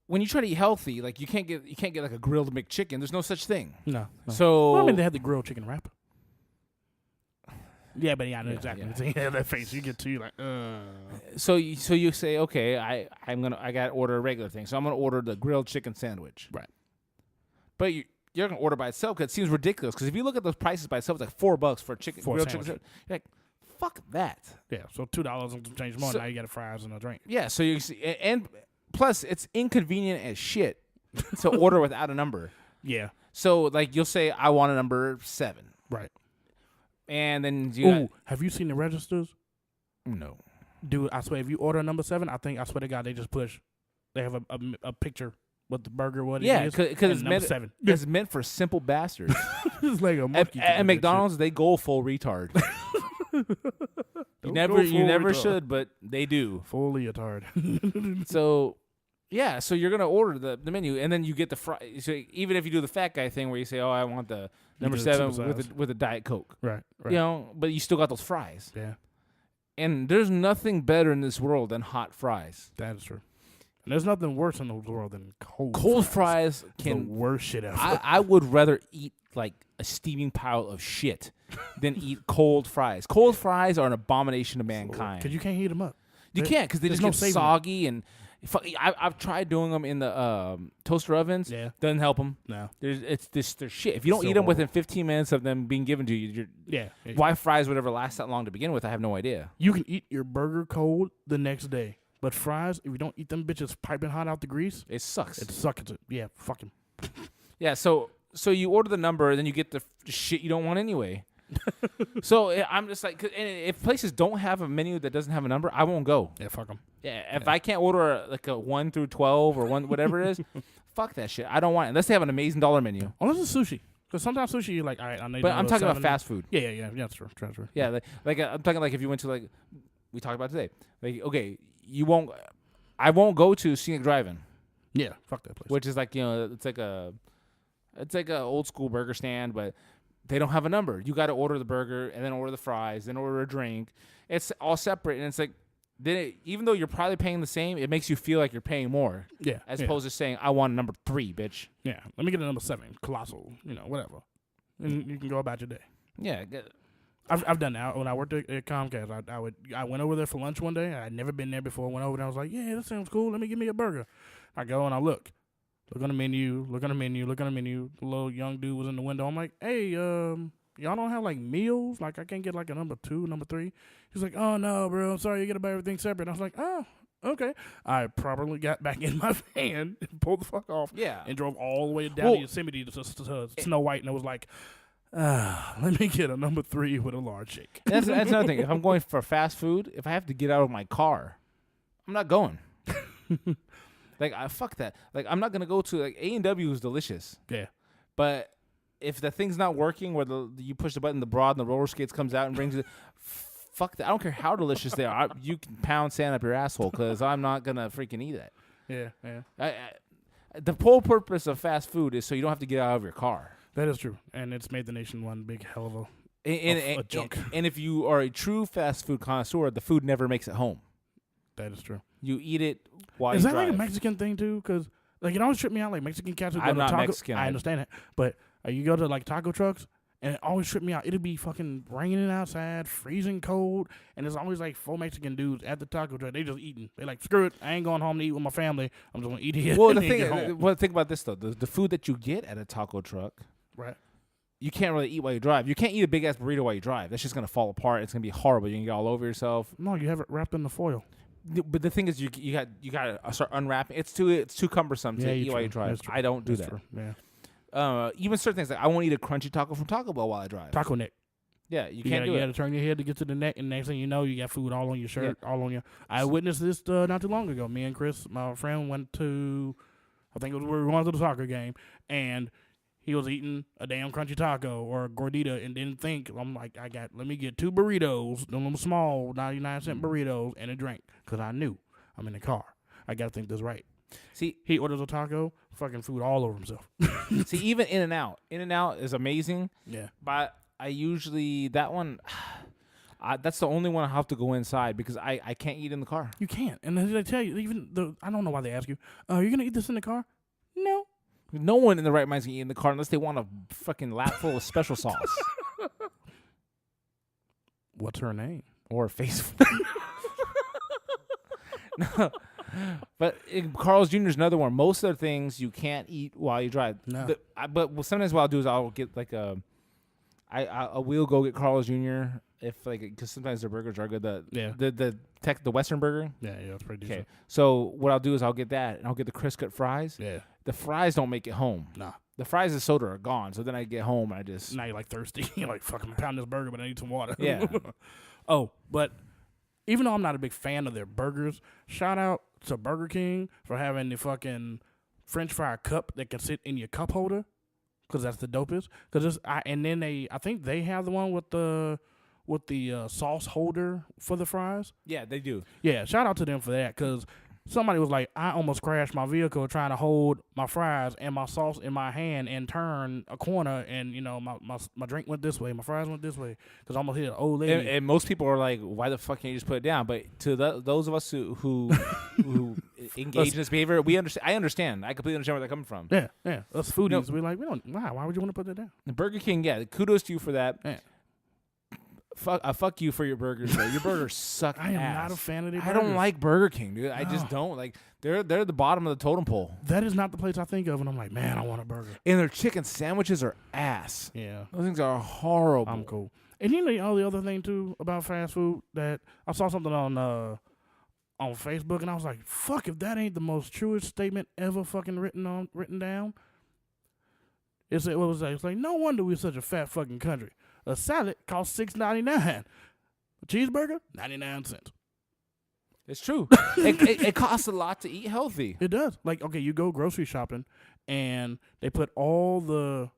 When you try to eat healthy, like you can't get like a grilled McChicken. There's no such thing. No. So Well, I mean, they had the grilled chicken wrap. Yeah, but yeah, I know Yeah, exactly. Yeah, that face you get to, you're like, so you say, okay, I got to order a regular thing. So I'm gonna order the grilled chicken sandwich. Right. But you're gonna order by itself because it seems ridiculous. Because if you look at those prices by itself, it's like $4 for a chicken For a grilled sandwich. chicken. You're like, fuck that. Yeah, so $2 and some change more. So- Now you got a fries and a drink. Yeah. So you see, and plus it's inconvenient as shit to order without a number. Yeah, So like you'll say I want a number 7, right. and then you Ooh, have you seen the registers? no. Dude, I swear, if you order a number 7, I swear to God, they just push. They have a picture with the burger, what Yeah, it is. because and it's number meant 7. it's meant for simple bastards. It's like a At, monkey. at McDonald's, they go full retard. You Don't never go full never retard. should, but they do. Full leotard. So, yeah, so you're gonna order the menu, and then you get the fry. So even if you do the fat guy thing, where you say, "Oh, I want the number do the 7 supersize. with a Diet Coke," right. you know, but you still got those fries. Yeah, And there's nothing better in this world than hot fries. that is true. And there's nothing worse in the world than cold. Cold fries The can. worst shit ever. I would rather eat like a steaming pile of shit than eat cold fries. Cold fries are an abomination to mankind. Because you can't heat them up. You can't because they there's just no get saving soggy and. I've tried doing them in the toaster ovens. Yeah. Doesn't help them. No. They're shit. If you don't So eat them horrible. within 15 minutes of them being given to you, Yeah. why fries would ever last that long to begin with? I have no idea. You can eat your burger cold the next day. But fries, if you don't eat them bitches piping hot out the grease, It sucks. it sucks. Yeah, fuck 'em. Yeah. So you order the number, and then you get the shit you don't want anyway. So I'm just like, and if places don't have a menu that doesn't have a number, I won't go. Yeah, fuck 'em. Yeah. If I can't order like a 1 through 12 or whatever it is, fuck that shit. I don't want it unless they have an amazing dollar menu. Unless it's sushi. Because sometimes sushi, you're like, all right, I need But to I'm go talking about 7. fast food. Yeah, that's true. Yeah, I'm talking like if you went to like we talked about today. Like okay, I won't go to Scenic Drive-In, Yeah, fuck that place. which is like it's like a old school burger stand, but they don't have a number. You got to order the burger and then order the fries, then order a drink. It's all separate, and it's like then even though you're probably paying the same, it makes you feel like you're paying more. Yeah, As yeah. opposed to saying I want number 3, bitch. Yeah, let me get a number 7, colossal, whatever. And you can go about your day. Yeah. I've done that when I worked at Comcast. I went over there for lunch one day. I had never been there before. Went over there. I was like, yeah, that sounds cool. Let me give me a burger. I go and I look on the menu. The little young dude was in the window. I'm like, hey, y'all don't have like meals? Like I can't get like a number 2, number 3. He's like, oh no, bro. I'm sorry. You got to buy everything separate. I was like, oh, okay. I properly got back in my van and pulled the fuck off. Yeah. And drove all the way down Well, to Yosemite to Snow White, and it was like, let me get a number 3 with a large shake. That's another thing. If I'm going for fast food, if I have to get out of my car, I'm not going. Like, fuck that. Like, I'm not gonna go to like A&W is delicious, Yeah. but if the thing's not working, where you push the button, the broad and the roller skates comes out and brings it, fuck that. I don't care how delicious they are. You can pound sand up your asshole because I'm not gonna freaking eat that. Yeah. The whole purpose of fast food is so you don't have to get out of your car. That is true. And it's made the nation one big hell of a And junk. And if you are a true fast food connoisseur, the food never makes it home. That is true. You eat it while Is you that drive. like a Mexican thing too? Because like it always tripped me out. Like Mexican cats who go I'm to not taco. Mexican. I understand it, but you go to like taco trucks, and it always tripped me out. It'll be fucking raining outside, freezing cold, and there's always like 4 Mexican dudes at the taco truck. They just eating. They like, screw it. I ain't going home to eat with my family. I'm just gonna eat here. Well, and the then get home. thing, think about this though. The food that you get at a taco truck, Right. you can't really eat while you drive. You can't eat a big ass burrito while you drive. That's just gonna fall apart. It's gonna be horrible. You can get all over yourself. No, you have it wrapped in the foil. But the thing is, you got to start unwrapping. It's too cumbersome to eat while you drive. I don't do that. Yeah. Even certain things, like I won't eat a crunchy taco from Taco Bell while I drive. Taco neck. Yeah, you can't do You it. got to turn your head to get to the neck, and next thing you know, you got food all on your shirt, all on your. I witnessed this not too long ago. Me and Chris, my friend, went to, I think it was we were going to the soccer game, and he was eating a damn crunchy taco or a gordita and didn't think. I'm like, let me get 2 burritos, them small 99-cent burritos, and a drink, because I knew I'm in the car. I got to think this right. See, he orders a taco, fucking food all over himself. See, even In-N-Out is amazing. Yeah. But I usually, that one, that's the only one I have to go inside because I can't eat in the car. You can't. And then they tell you, I don't know why they ask you, are you going to eat this in the car? No. No one in the right mind's going to eat in the car unless they want a fucking lap full of special sauce. What's her name? Or a face. No. But Carl's Jr. is another one. Most of the things you can't eat while you drive. No. But sometimes what I'll do is I'll get like I will go get Carl's Jr. if because sometimes their burgers are good. The Western burger. Yeah, it's pretty decent. Okay, so what I'll do is I'll get that and I'll get the crisp cut fries. Yeah. The fries don't make it home. Nah. The fries and soda are gone. So then I get home and I just now you're like thirsty. You're like fucking pound this burger, but I need some water. Yeah. Oh, but even though I'm not a big fan of their burgers, shout out to Burger King for having the fucking French fry cup that can sit in your cup holder, because that's the dopest. I think they have the one with the sauce holder for the fries. Yeah, they do. Yeah, shout out to them for that, because somebody was like, I almost crashed my vehicle trying to hold my fries and my sauce in my hand and turn a corner, and my drink went this way, my fries went this way, because I almost hit an old lady. And most people are like, why the fuck can't you just put it down? But to those of us who engage in this behavior, I understand. I completely understand where they're coming from. Yeah. Us foodies, we're like, why would you want to put that down? Burger King, yeah, kudos to you for that. Yeah. Fuck you for your burgers, though. Your burgers suck. I am ass. not a fan of their I burgers. don't like Burger King, dude. I just don't like. They're the bottom of the totem pole. That is not the place I think of, and I'm like, man, I want a burger. And their chicken sandwiches are ass. Yeah, those things are horrible. I'm cool. And the other thing too about fast food, that I saw something on Facebook, and I was like, fuck, if that ain't the most truest statement ever fucking written down. It's like, no wonder we're such a fat fucking country. A salad costs $6.99. A cheeseburger, 99 cents. It's true. it costs a lot to eat healthy. It does. Like, okay, you go grocery shopping, and they put all the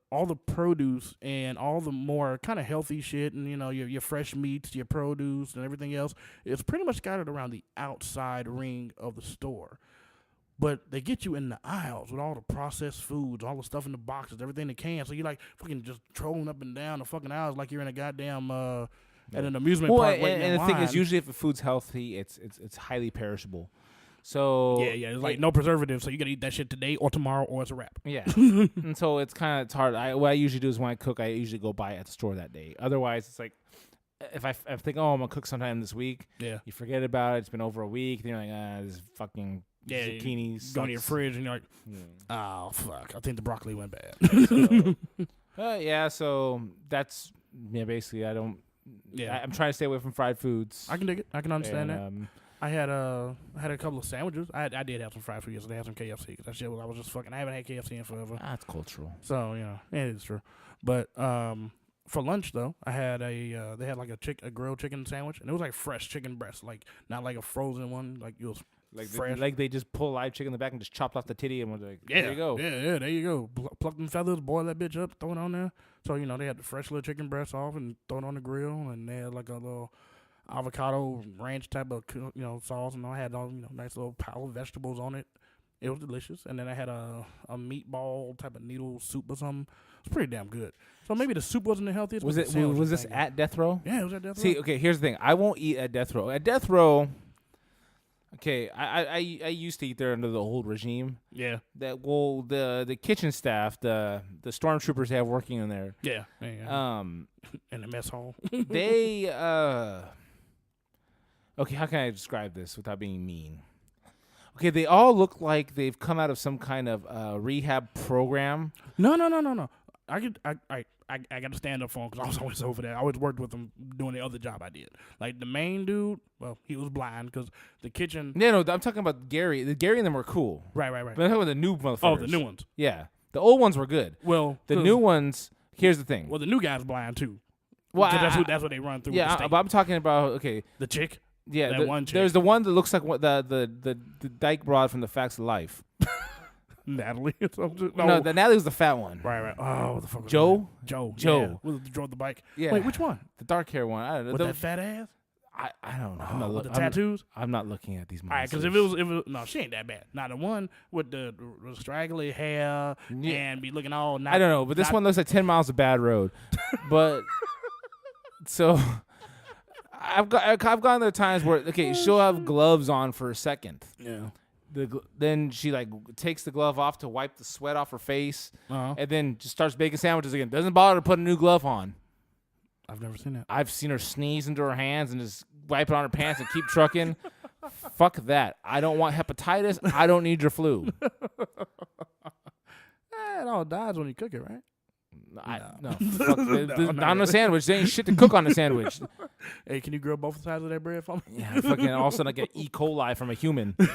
produce and all the more kind of healthy shit, and your fresh meats, your produce, and everything else. It's pretty much scattered around the outside ring of the store. But they get you in the aisles with all the processed foods, all the stuff in the boxes, everything they can. So you're like fucking just trolling up and down the fucking aisles like you're in a goddamn at an amusement park. And the thing is, usually if the food's healthy, it's highly perishable. So yeah, it's like no preservatives. So you gotta eat that shit today or tomorrow, or it's a wrap. Yeah, and so it's hard. What I usually do is when I cook, I usually go buy it at the store that day. Otherwise, it's like if I think, I'm gonna cook sometime this week. Yeah, you forget about it. It's been over a week. Then you're like, this fucking. Yeah, zucchini sucks. Go to your fridge and you're like, oh, fuck, I think the broccoli went bad. So that's, basically I don't, I'm trying to stay away from fried foods. I can dig it. I can understand that. I had a couple of sandwiches. I did have some fried food yesterday. I had some KFC, because that shit I was just fucking, I haven't had KFC in forever. That's cultural. So, it is true. But for lunch, though, I had they had like a grilled chicken sandwich, and it was like fresh chicken breast, like not like a frozen one, like it was fresh. Like they just pull live chicken in the back and just chopped off the titty and was like, there you go. Yeah, there you go. Pluck them feathers, boil that bitch up, throw it on there. So, they had the fresh little chicken breast off and throw it on the grill, and they had like a little avocado ranch type of, sauce, and I had all, nice little pile of vegetables on it. It was delicious. And then I had a meatball type of noodle soup or something. It was pretty damn good. So maybe the soup wasn't the healthiest. Was this at Death Row? Yeah, it was at Death Row. See, okay, here's the thing. I won't eat at Death Row. At Death Row, okay, I used to eat there under the old regime. Yeah. The kitchen staff, the stormtroopers they have working in there. Yeah. In the mess hall. They okay, how can I describe this without being mean? Okay, they all look like they've come out of some kind of rehab program. No. I I got to stand up for him because I was always over there. I always worked with him doing the other job I did. Like the main dude, well, he was blind because the kitchen. Yeah, no, I'm talking about Gary. The Gary and them were cool. Right. But I'm talking about the new motherfuckers. Oh, the new ones. Yeah, the old ones were good. Well, The new ones. Here's the thing. Well, the new guy's blind too. Well, 'Cause that's what they run through. Yeah, with the but I'm talking about the chick. Yeah, that one chick. there's the one that looks like the dyke broad from the Facts of Life. Natalie. No, the Natalie was the fat one. Right. Oh, what the fuck was Joe? her name? Joe. Joe. Yeah. With the drove the bike. Yeah. Wait, which one? The dark hair one. I don't know. With that fat ass? I don't know. With the tattoos? I'm not looking at these. All right, because if it was no, she ain't that bad. Not the one with the straggly hair and be looking all. I don't know, but this one looks like 10 miles of bad road. But so I've gone there times where she'll have gloves on for a second. Yeah. Then she like takes the glove off to wipe the sweat off her face, and then just starts baking sandwiches again. Doesn't bother to put a new glove on. I've never seen that. I've seen her sneeze into her hands and just wipe it on her pants and keep trucking. Fuck that. I don't want hepatitis. I don't need your flu. It all dies when you cook it, right? No. Fuck, not on a sandwich. There ain't shit to cook on a sandwich. Hey, can you grill both sides of that bread for me? Yeah, fucking all of a sudden I get E. coli from a human. This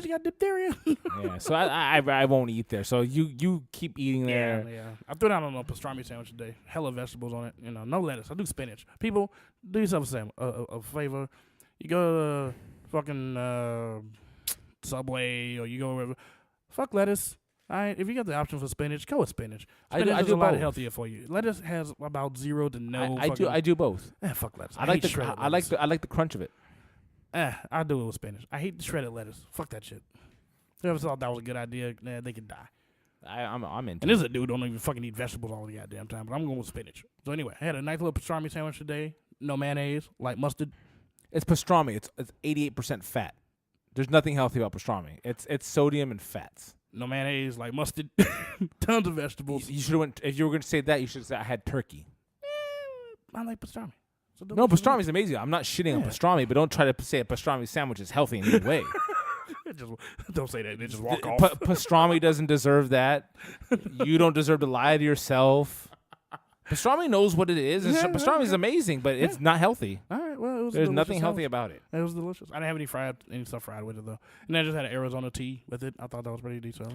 bitch got diphtheria. Yeah, so I won't eat there. So you keep eating there. Yeah. I threw down on a pastrami sandwich today. Hella vegetables on it. No lettuce. I do spinach. People, do yourself a favor. You go to fucking Subway or you go wherever. Fuck lettuce. All right, if you got the option for spinach, go with spinach. Spinach I is do a lot both. healthier for you. Lettuce has about 0 to no. I do both. Fuck lettuce. I like the crunch of it. I do it with spinach. I hate the shredded lettuce. Fuck that shit. Whoever thought that was a good idea, they can die. I'm into. And this is a dude who don't even fucking eat vegetables all the goddamn time, but I'm going with spinach. So anyway, I had a nice little pastrami sandwich today. No mayonnaise, light mustard. It's pastrami. It's 88% fat. There's nothing healthy about pastrami. It's sodium and fats. No mayonnaise, like mustard, tons of vegetables. You should have went. If you were going to say that, you should say I had turkey. I like pastrami. No, pastrami is amazing. I'm not shitting on pastrami, but don't try to say a pastrami sandwich is healthy in any way. Don't say that. They just walk off. Pastrami doesn't deserve that. You don't deserve to lie to yourself. Pastrami knows what it is. Pastrami is amazing, but it's not healthy. All right, well, it was There's nothing healthy about it. It was delicious. I didn't have any stuff fried with it though, and I just had an Arizona tea with it. I thought that was pretty decent.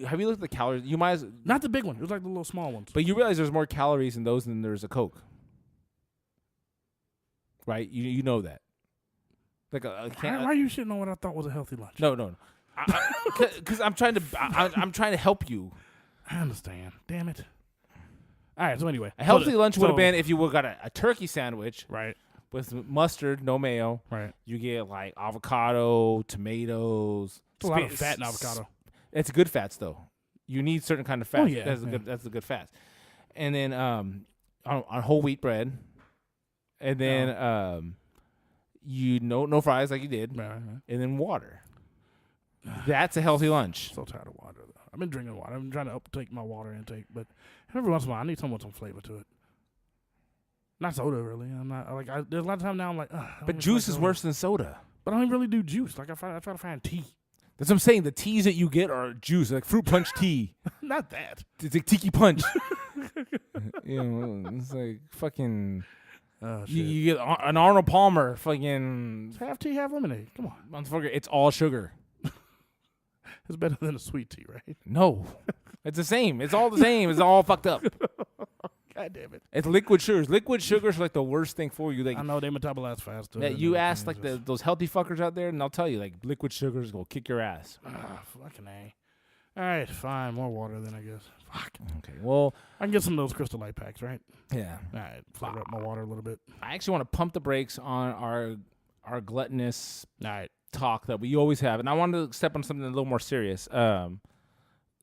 Have you looked at the calories? You might not the big one. It was like the little small ones. But you realize there's more calories in those than there's a Coke, right? You know that. Like why are you shitting on what I thought was a healthy lunch? No. Because I'm trying to help you. I understand. Damn it. All right, so anyway. A healthy lunch would have been if you would have got a turkey sandwich. Right. With mustard, no mayo. Right. You get like avocado, tomatoes. It's a lot of fat in avocado. It's good fats though. You need certain kind of fats. Oh, yeah. That's the good fats. And then on whole wheat bread. And then no fries like you did. Right. And then water. That's a healthy lunch. So tired of water though. I've been drinking water. I've been trying to uptake my water intake, but every once in a while I need something with some flavor to it. Not soda, really. I'm not like. There's a lot of time now. I'm like, but juice is worse than soda. But I don't really do juice. Like I try to find tea. That's what I'm saying. The teas that you get are juice, like fruit punch tea. Not that. It's like tiki punch. It's like fucking. Oh, shit. You get an Arnold Palmer fucking. It's half tea, half lemonade. Come on, motherfucker. It's all sugar. It's better than a sweet tea, right? No, it's the same. It's all the same. It's all fucked up. God damn it! It's liquid sugars. Liquid sugars are like the worst thing for you. Like, I know they metabolize faster. Yeah, you ask like those healthy fuckers out there, and they'll tell you like liquid sugars will kick your ass. Fucking A. All right, fine. More water then, I guess. Fuck. Okay. Well, I can get some of those Crystal Light packs, right? Yeah. All right. Flavor up my water a little bit. I actually want to pump the brakes on our gluttonous talk that we always have, and I wanted to step on something a little more serious.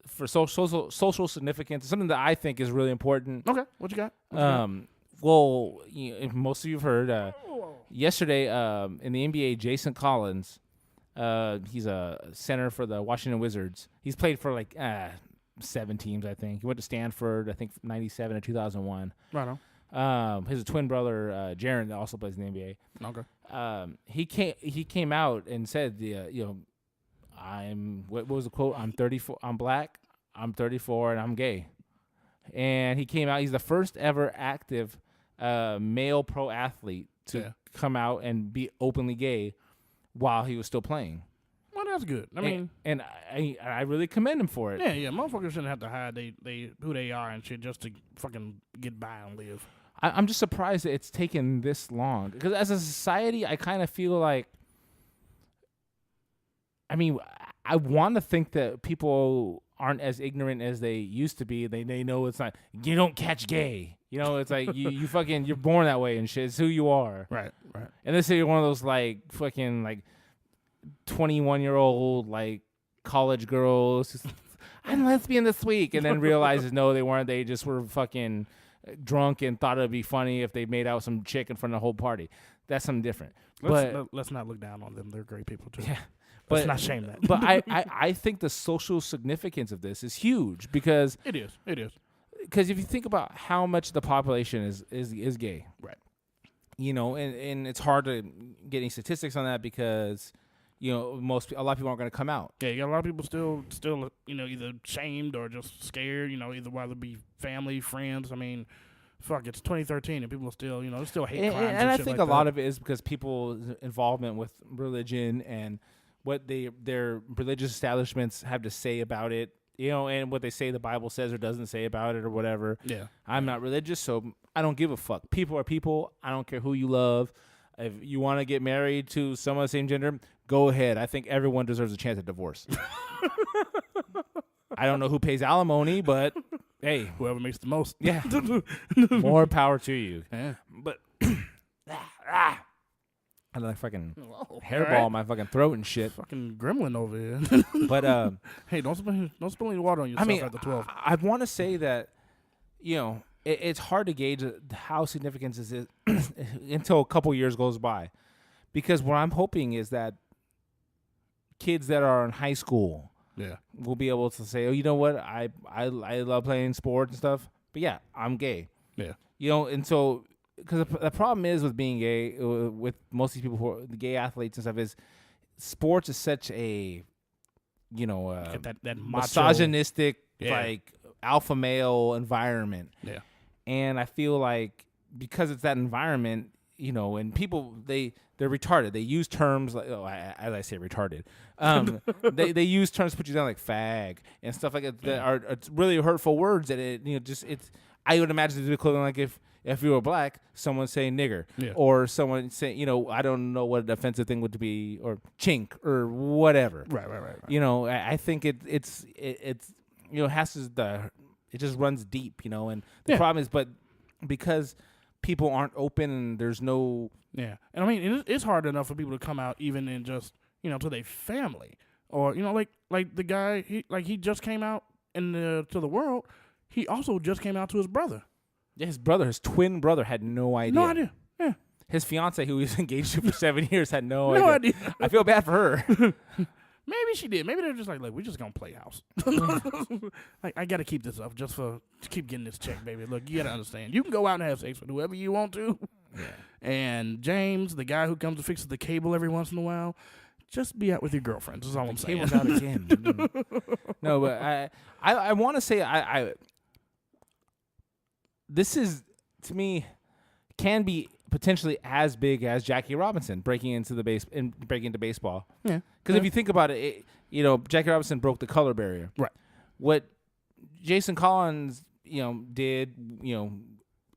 For social significance, something that I think is really important. Okay, what you got? Well, most of you have heard yesterday in the NBA, Jason Collins, he's a center for the Washington Wizards. He's played for like 7 teams, I think. He went to Stanford, I think, 97 and 2001. Right on. His twin brother, Jaren, that also plays in the NBA. Okay. He came out and said, what was the quote? I'm 34. I'm black. I'm 34 and I'm gay. and he came out. He's the first ever active male pro athlete to come out and be openly gay while he was still playing. Well, that's good. I mean, and I really commend him for it. Yeah. Motherfuckers shouldn't have to hide who they are and shit just to fucking get by and live. I'm just surprised that it's taken this long. Because as a society, I kind of feel like, I mean, I want to think that people aren't as ignorant as they used to be. They know it's not, you don't catch gay. You know, it's like you fucking, you're born that way and shit. It's who you are. Right. And let's say you're one of those like fucking like 21-year-old like college girls. I'm lesbian this week, and then realizes no, they weren't. They just were fucking drunk and thought it'd be funny if they made out with some chick in front of the whole party. That's something different. Let's not look down on them. They're great people too. Yeah. Let's not shame that. But I think the social significance of this is huge because it is. Because if you think about how much the population is gay, right? You know, and it's hard to get any statistics on that because, you know, a lot of people aren't going to come out. Yeah, you got a lot of people still, you know, either shamed or just scared. You know, either whether it be family, friends. I mean, fuck, it's 2013 and people are still, you know, they still hate crimes. And I shit think like a lot of it is because people's involvement with religion and what their religious establishments have to say about it. You know, and what they say the Bible says or doesn't say about it or whatever. Yeah. I'm not religious, so I don't give a fuck. People are people. I don't care who you love. If you want to get married to someone of the same gender, go ahead. I think everyone deserves a chance at divorce. I don't know who pays alimony, but hey. Whoever makes the most. Yeah. More power to you. Yeah. But I like fucking hairball in my fucking throat and shit. Fucking gremlin over here. But hey, don't spill any water on yourself after 12. I want to say that, you know, it's hard to gauge how significant this is until a couple years goes by, because what I'm hoping is that kids that are in high school, will be able to say, oh, you know what, I love playing sports and stuff, but yeah, I'm gay. Yeah, you know, and so. Because the problem is with being gay, with most of these people who are the gay athletes and stuff, is sports is such a, you know, that misogynistic, like alpha male environment. Yeah, and I feel like because it's that environment, you know, and people they're retarded. They use terms like, as I say, retarded. They use terms to put you down like fag and stuff like that are really hurtful words. That I would imagine it's equivalent like if you were black, someone saying nigger, or someone saying, you know, I don't know what an offensive thing would be, or chink, or whatever. Right. You know, I think it's you know, it just runs deep, you know, and the problem is, but because people aren't open and there's no. Yeah, and I mean, it's hard enough for people to come out even in just, you know, to their family, or, you know, like the guy, he just came out to the world. He also just came out to his brother. Yeah, his twin brother had no idea. No idea. Yeah. His fiance, who he was engaged to for 7 years, had no idea. I feel bad for her. Maybe she did. Maybe they're just like, look, we're just gonna play house. Like, I gotta keep this up just to keep getting this check, baby. Look, you gotta understand. You can go out and have sex with whoever you want to. Yeah. And James, the guy who comes to fix the cable every once in a while, just be out with your girlfriend. That's all I'm saying. Cable's out again. No, but I want to say this is, to me, can be potentially as big as Jackie Robinson breaking into baseball. Yeah. Because if you think about it, you know, Jackie Robinson broke the color barrier. Right. What Jason Collins, you know, did, you know,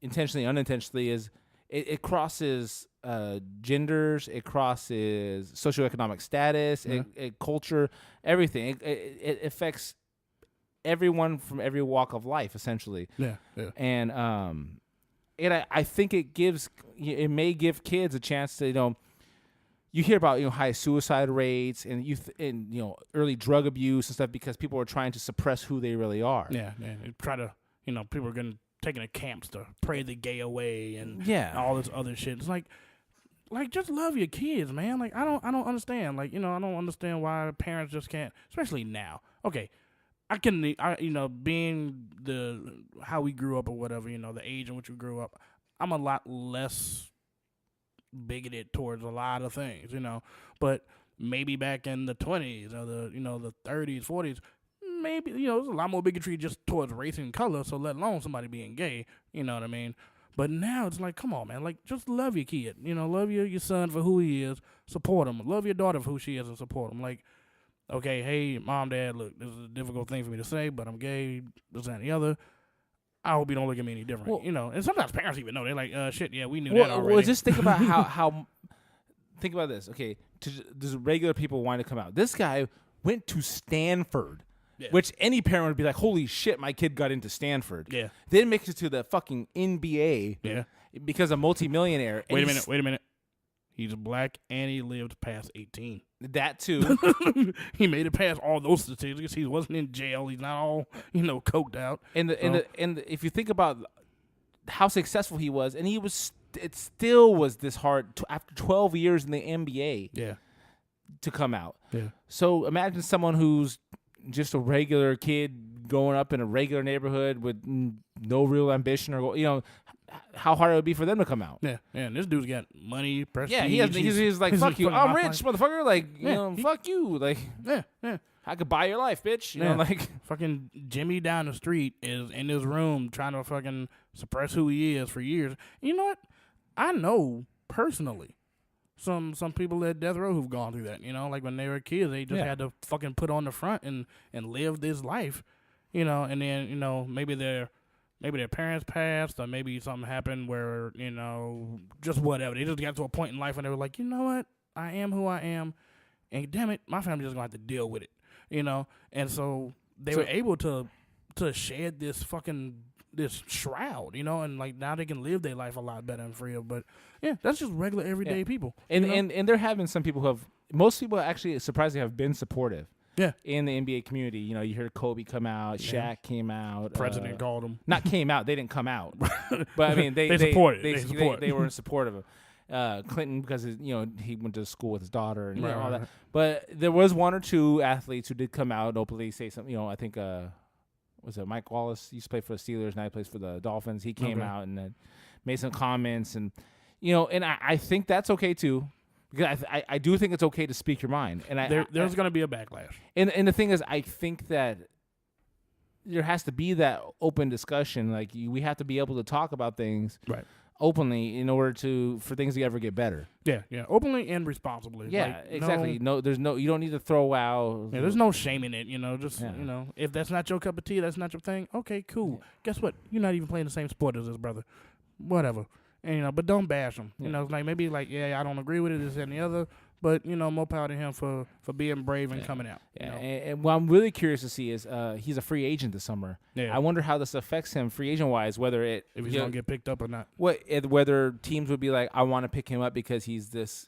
intentionally, unintentionally, is it crosses genders, it crosses socioeconomic status, it culture, everything. It affects everyone from every walk of life, essentially. Yeah. And I think it may give kids a chance to, you know, you hear about, you know, high suicide rates and and you know, early drug abuse and stuff because people are trying to suppress who they really are. Yeah. Try to, you know, people are taking to camps to pray the gay away and all this other shit. It's like just love your kids, man. Like I don't understand. Like, you know, I don't understand why parents just can't, especially now. Okay. You know, being how we grew up or whatever, you know, the age in which we grew up, I'm a lot less bigoted towards a lot of things, you know. But maybe back in the 20s or the 30s, 40s, maybe, there's a lot more bigotry just towards race and color, so let alone somebody being gay, you know what I mean? But now it's like, come on, man, like, just love your kid, love your son for who he is, support him, love your daughter for who she is and support him. Like, okay, hey, mom, dad, look, this is a difficult thing for me to say, but I'm gay, this, that, and the other. I hope you don't look at me any different, and sometimes parents even know. They're like, shit, yeah, we knew that already. Well, just think about how think about this. Okay, does regular people want to come out? This guy went to Stanford, which any parent would be like, holy shit, my kid got into Stanford. Yeah. Then makes it to the fucking NBA because a multimillionaire. Wait a minute. He's black and he lived past 18. That too. He made it past all those statistics. He wasn't in jail. He's not all, coked out. And if you think about how successful he was, and it still was this hard after 12 years in the NBA. Yeah. To come out. Yeah. So imagine someone who's just a regular kid growing up in a regular neighborhood with no real ambition or how hard it would be for them to come out. Yeah, and this dude's got money, prestige. Yeah, he's like, fuck you, I'm rich, motherfucker. Like, fuck you. Like, yeah. I could buy your life, bitch. You know, like fucking Jimmy down the street is in his room trying to fucking suppress who he is for years. You know what? I know personally some people at death row who've gone through that. Like when they were kids, they just had to fucking put on the front and live this life. And then maybe their parents passed, or maybe something happened where, just whatever. They just got to a point in life when they were like, you know what? I am who I am, and damn it, my family's just going to have to deal with it, And so they were able to shed this shroud, and like now they can live their life a lot better and freer. But yeah, that's just regular everyday people. And there have been some people who most people actually surprisingly have been supportive. Yeah, in the NBA community, you heard Kobe come out, Shaq came out, President called him. Not came out, they didn't come out, but I mean they supported. They were in support of him. Clinton because he went to school with his daughter and all that. But there was one or two athletes who did come out and openly say something. I think was it Mike Wallace used to play for the Steelers, now he plays for the Dolphins. He came out and made some comments, and and I think that's okay too. Because I do think it's okay to speak your mind, and there's going to be a backlash. And the thing is, I think that there has to be that open discussion. Like we have to be able to talk about things openly in order for things to ever get better. Yeah, openly and responsibly. Yeah, exactly. You don't need to throw out. Yeah, there's no shame in it. Just if that's not your cup of tea, that's not your thing. Okay, cool. Guess what? You're not even playing the same sport as his brother. Whatever. And, but don't bash him. It's like maybe like, I don't agree with it, this and the other, but, more power to him for being brave and coming out. Yeah. And what I'm really curious to see is he's a free agent this summer. Yeah. I wonder how this affects him free agent-wise, if he's going to get picked up or not. Whether teams would be like, I want to pick him up because he's this,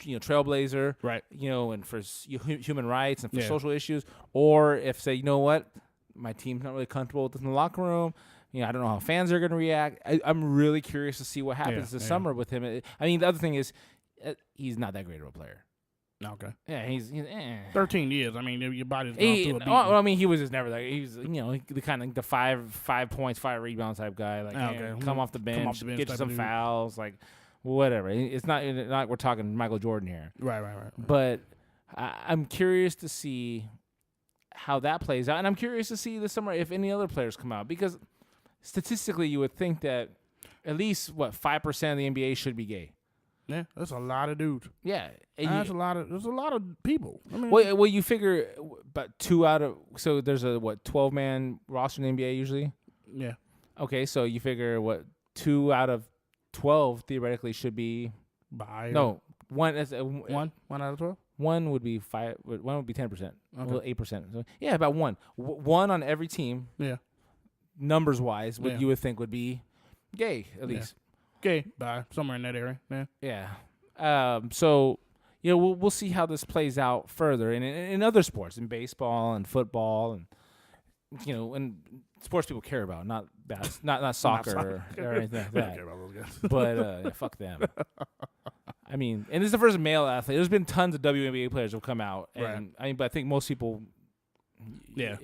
trailblazer, right? And for human rights and for social issues, or if say, you know what, my team's not really comfortable with this in the locker room. I don't know how fans are going to react. I'm really curious to see what happens this summer with him. I mean, the other thing is, he's not that great of a player. Okay. Yeah, he's 13 years. I mean, your body's gone through a beating. I mean, he was just never like he was. The kind of the 5 points, 5 rebounds type guy. Like, come off the bench, get you some fouls, like whatever. It's not like we're talking Michael Jordan here. Right. But I'm curious to see how that plays out, and I'm curious to see this summer if any other players come out because. Statistically, you would think that at least 5% of the NBA should be gay. Yeah, that's a lot of dudes. Yeah, there's a lot of people. I mean, well, you figure about 2 out of there's a 12-man roster in the NBA usually. Yeah. Okay, so you figure 2 out of 12 theoretically should be bi. No, one out of 12. One would be 5. One would be 10%. Okay. Well, 8%. So, yeah, about one. One on every team. Yeah. Numbers wise, what you would think would be gay, at least. Gay, bi, somewhere in that area. Yeah. So, we'll see how this plays out further in other sports, in baseball and football, and and sports people care about, not soccer or anything like that. I don't care about those guys. But fuck them. I mean, and this is the first male athlete. There's been tons of WNBA players who have come out, and but I think most people. Yeah.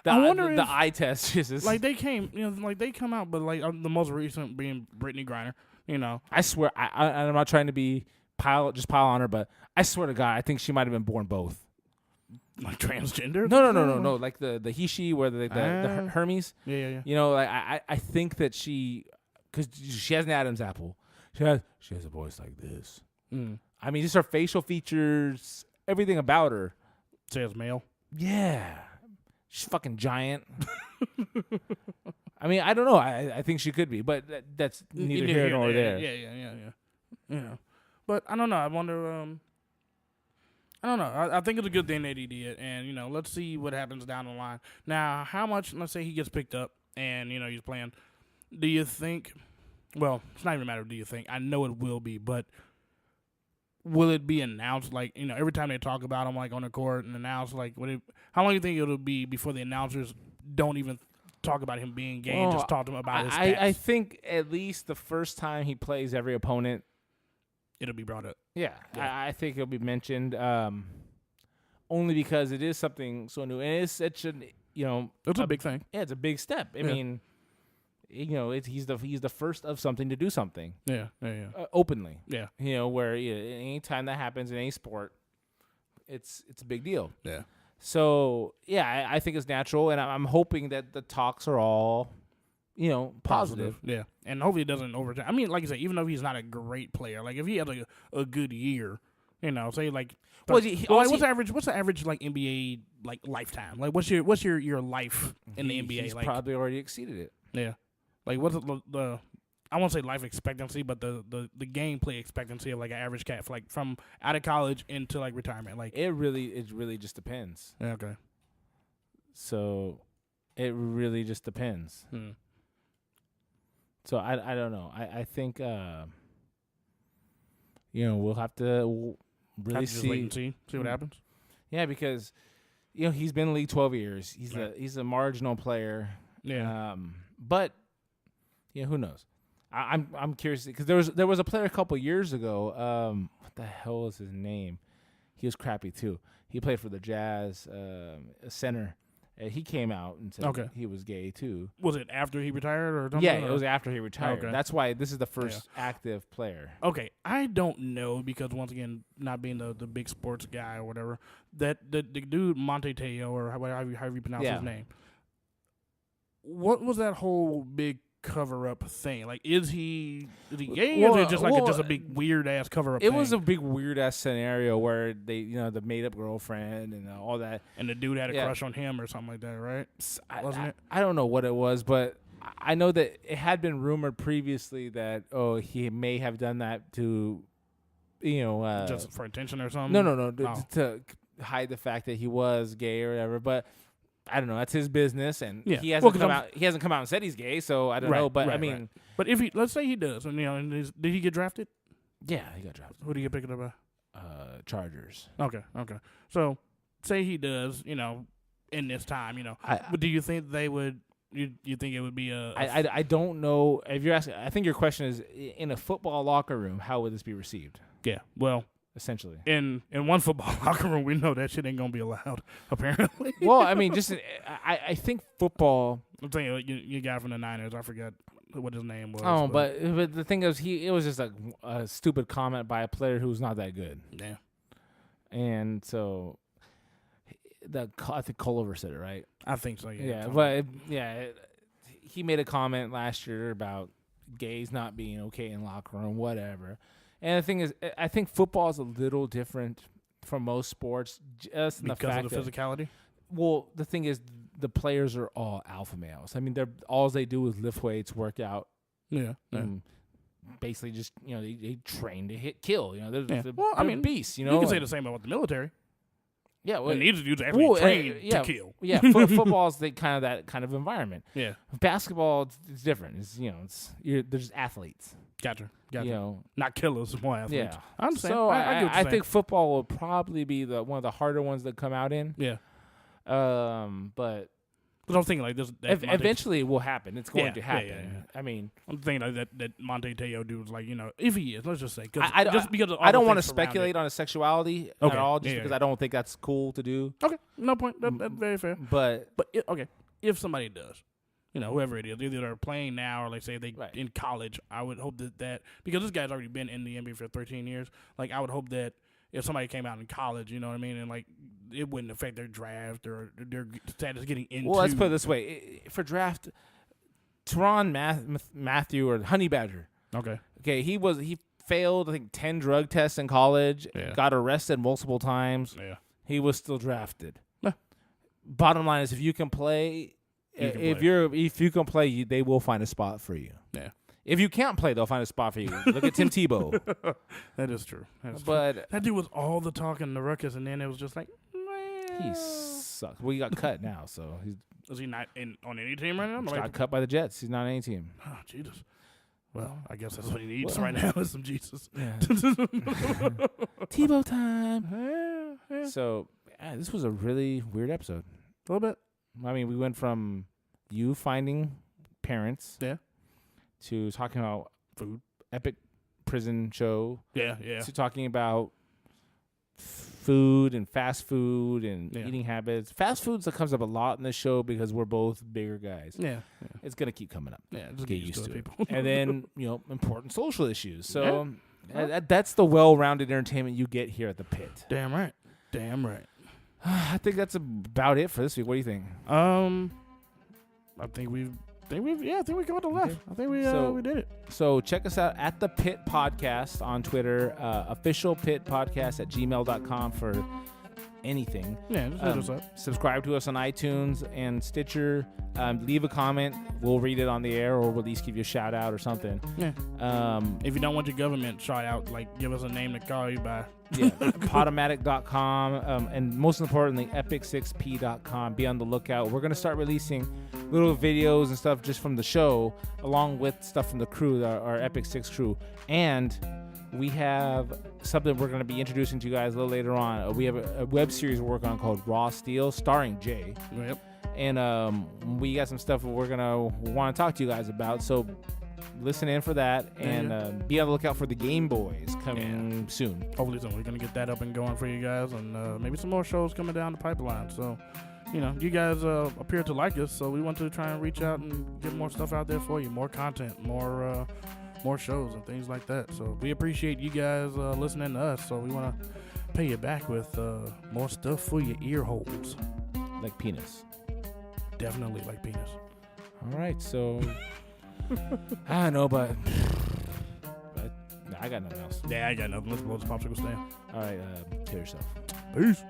I wonder the eye test is like they came, they come out, but like the most recent being Brittany Griner. I swear, I'm not trying to be pile on her, but I swear to God, I think she might have been born both. Like transgender? No. Like the he she where the Hermes. Yeah. You know, like I think that because she has an Adam's apple. She has a voice like this. I mean, just her facial features, everything about her. Says male. Yeah, she's fucking giant. I mean, I don't know. I think she could be, but that's neither here nor there. Yeah. But I don't know. I wonder. I don't know. I think it's a good thing that he did, and let's see what happens down the line. Now, how much? Let's say he gets picked up, and he's playing. Do you think? Well, it's not even a matter of do you think. I know it will be, but will it be announced? Like every time they talk about him, like on the court, and announce like how long do you think it'll be before the announcers don't even talk about him being gay and just talk to him about his stats? I think at least the first time he plays every opponent, it'll be brought up. Yeah. I think it'll be mentioned, only because it is something so new, and it's such an it's a big thing. Yeah, it's a big step. I mean, he's the first of something to do something. Yeah. Openly. Yeah. Where any time that happens in any sport, it's a big deal. Yeah. So yeah, I think it's natural, and I'm hoping that the talks are all, positive. Yeah, and hopefully it doesn't overtime. I mean, like I said, even though he's not a great player, like if he had a good year, say like, what's the average like NBA like lifetime? Like what's your life in the NBA? He's like probably already exceeded it. Yeah, like what's the I won't say life expectancy, but the gameplay expectancy of like an average cat, like from out of college into like retirement. Like it really just depends. Yeah, okay. So it really just depends. So I don't know. I think we'll have to really just wait and see what happens. Yeah, because he's been in the league 12 years. He's a marginal player. Yeah. But who knows? I'm curious because there was a player a couple years ago. What the hell was his name? He was crappy too. He played for the Jazz, a center. He came out and said he was gay too. Was it after he retired or something? Yeah, it was after he retired. Okay. That's why this is the first active player. Okay, I don't know because once again, not being the big sports guy or whatever, that the dude Monte Teo or however you pronounce his name. What was that whole big cover up thing? Like, is he gay or is it just just a big weird ass cover up? It was a big weird ass scenario where they the made up girlfriend and all that, and the dude had a crush on him or something like that, right? Wasn't it? I don't know what it was, but I know that it had been rumored previously that he may have done that to just for attention or something. No, to hide the fact that he was gay or whatever, but I don't know. That's his business, and he hasn't come out. He hasn't come out and said he's gay, so I don't know. But I mean, but if let's say he does, and did he get drafted? Yeah, he got drafted. Who did he get picked up by? Chargers. Okay. So say he does, in this time, but do you think they would? You think it would be I don't know. If you're asking, I think your question is in a football locker room. How would this be received? Yeah. Well. Essentially, in one football locker room, we know that shit ain't gonna be allowed. Apparently, well, I mean, just I think football. I'm telling you guy from the Niners. I forgot what his name was. Oh, but the thing is, it was just a stupid comment by a player who's not that good. Yeah, and so I think Culliver said it right. I think so. Yeah, but he made a comment last year about gays not being okay in locker room, whatever. And the thing is, I think football is a little different from most sports, just in the fact of the physicality. Well, the thing is, the players are all alpha males. I mean, all they do is lift weights, work out. Yeah. And basically, just they train to kill. They're beasts. You can say the same about the military. Yeah, well, these dudes actually train to kill. Yeah, football is that kind of environment. Yeah, basketball it's different. They're just athletes. Gotcha. Not killers, more athletes. Yeah, I understand. So I think football will probably be one of the harder ones to come out in. Yeah. But because I'm thinking like this. Eventually, it will happen. It's going to happen. Yeah. I mean, I'm thinking like that Monte Teo dude was like, if he is, let's just say, just because I don't want to speculate on his sexuality at all, just because I don't think that's cool to do. Okay, no point. That's very fair. But if somebody does, whoever it is, either they're playing now or like say they in college, I would hope that because this guy's already been in the NBA for 13 years, like I would hope that if somebody came out in college, you know what I mean, and like it wouldn't affect their draft or their status getting into. Well, let's put it this way: for draft, Teron Matthew or Honey Badger. Okay. He failed I think 10 drug tests in college. Yeah. Got arrested multiple times. Yeah. He was still drafted. Yeah. Bottom line is, if you can play, if you can play, they will find a spot for you. Yeah. If you can't play, they'll find a spot for you. Look at Tim Tebow. That is true. But that dude was all the talk in the ruckus, and then it was just like, he sucks. Well, he got cut now, so he's is he not on any team right now? got cut by the Jets. He's not on any team. Oh, Jesus. Well, I guess that's what he needs right now is some Jesus. Yeah. Tebow time. Yeah. So this was a really weird episode. A little bit. I mean, we went from you finding parents, to talking about food, epic prison show, to talking about food and fast food and eating habits. Fast food comes up a lot in this show because we're both bigger guys. Yeah. It's gonna keep coming up. Yeah, just get used to it. people. And then important social issues. So that's the well-rounded entertainment you get here at the Pit. Damn right. I think that's about it for this week. What do you think? I think we covered the left. I think we did it. So check us out at the Pit Podcast on Twitter, official Pit Podcast at gmail.com for anything. Yeah, just hit us up. Subscribe to us on iTunes and Stitcher. Leave a comment. We'll read it on the air, or we'll at least give you a shout out or something. Yeah. If you don't want your government shout out, like give us a name to call you by. Yeah, Podomatic.com, and most importantly, Epic6P.com. Be on the lookout. We're going to start releasing little videos and stuff just from the show, along with stuff from the crew, our Epic 6 crew. And we have something we're going to be introducing to you guys a little later on. We have a web series we're working on called Raw Steel, starring Jay. Yep. And we got some stuff we're going to want to talk to you guys about. So listen in for that, and be on the lookout for the Game Boys coming soon. Hopefully soon. We're going to get that up and going for you guys, and maybe some more shows coming down the pipeline. So, you guys appear to like us, so we want to try and reach out and get more stuff out there for you, more content, more shows and things like that. So we appreciate you guys listening to us, so we want to pay you back with more stuff for your ear holes. Like penis. Definitely like penis. All right, so I don't know, but I got nothing else. Yeah, I got nothing. Let's blow this popsicle stand. All right, kill yourself. Peace.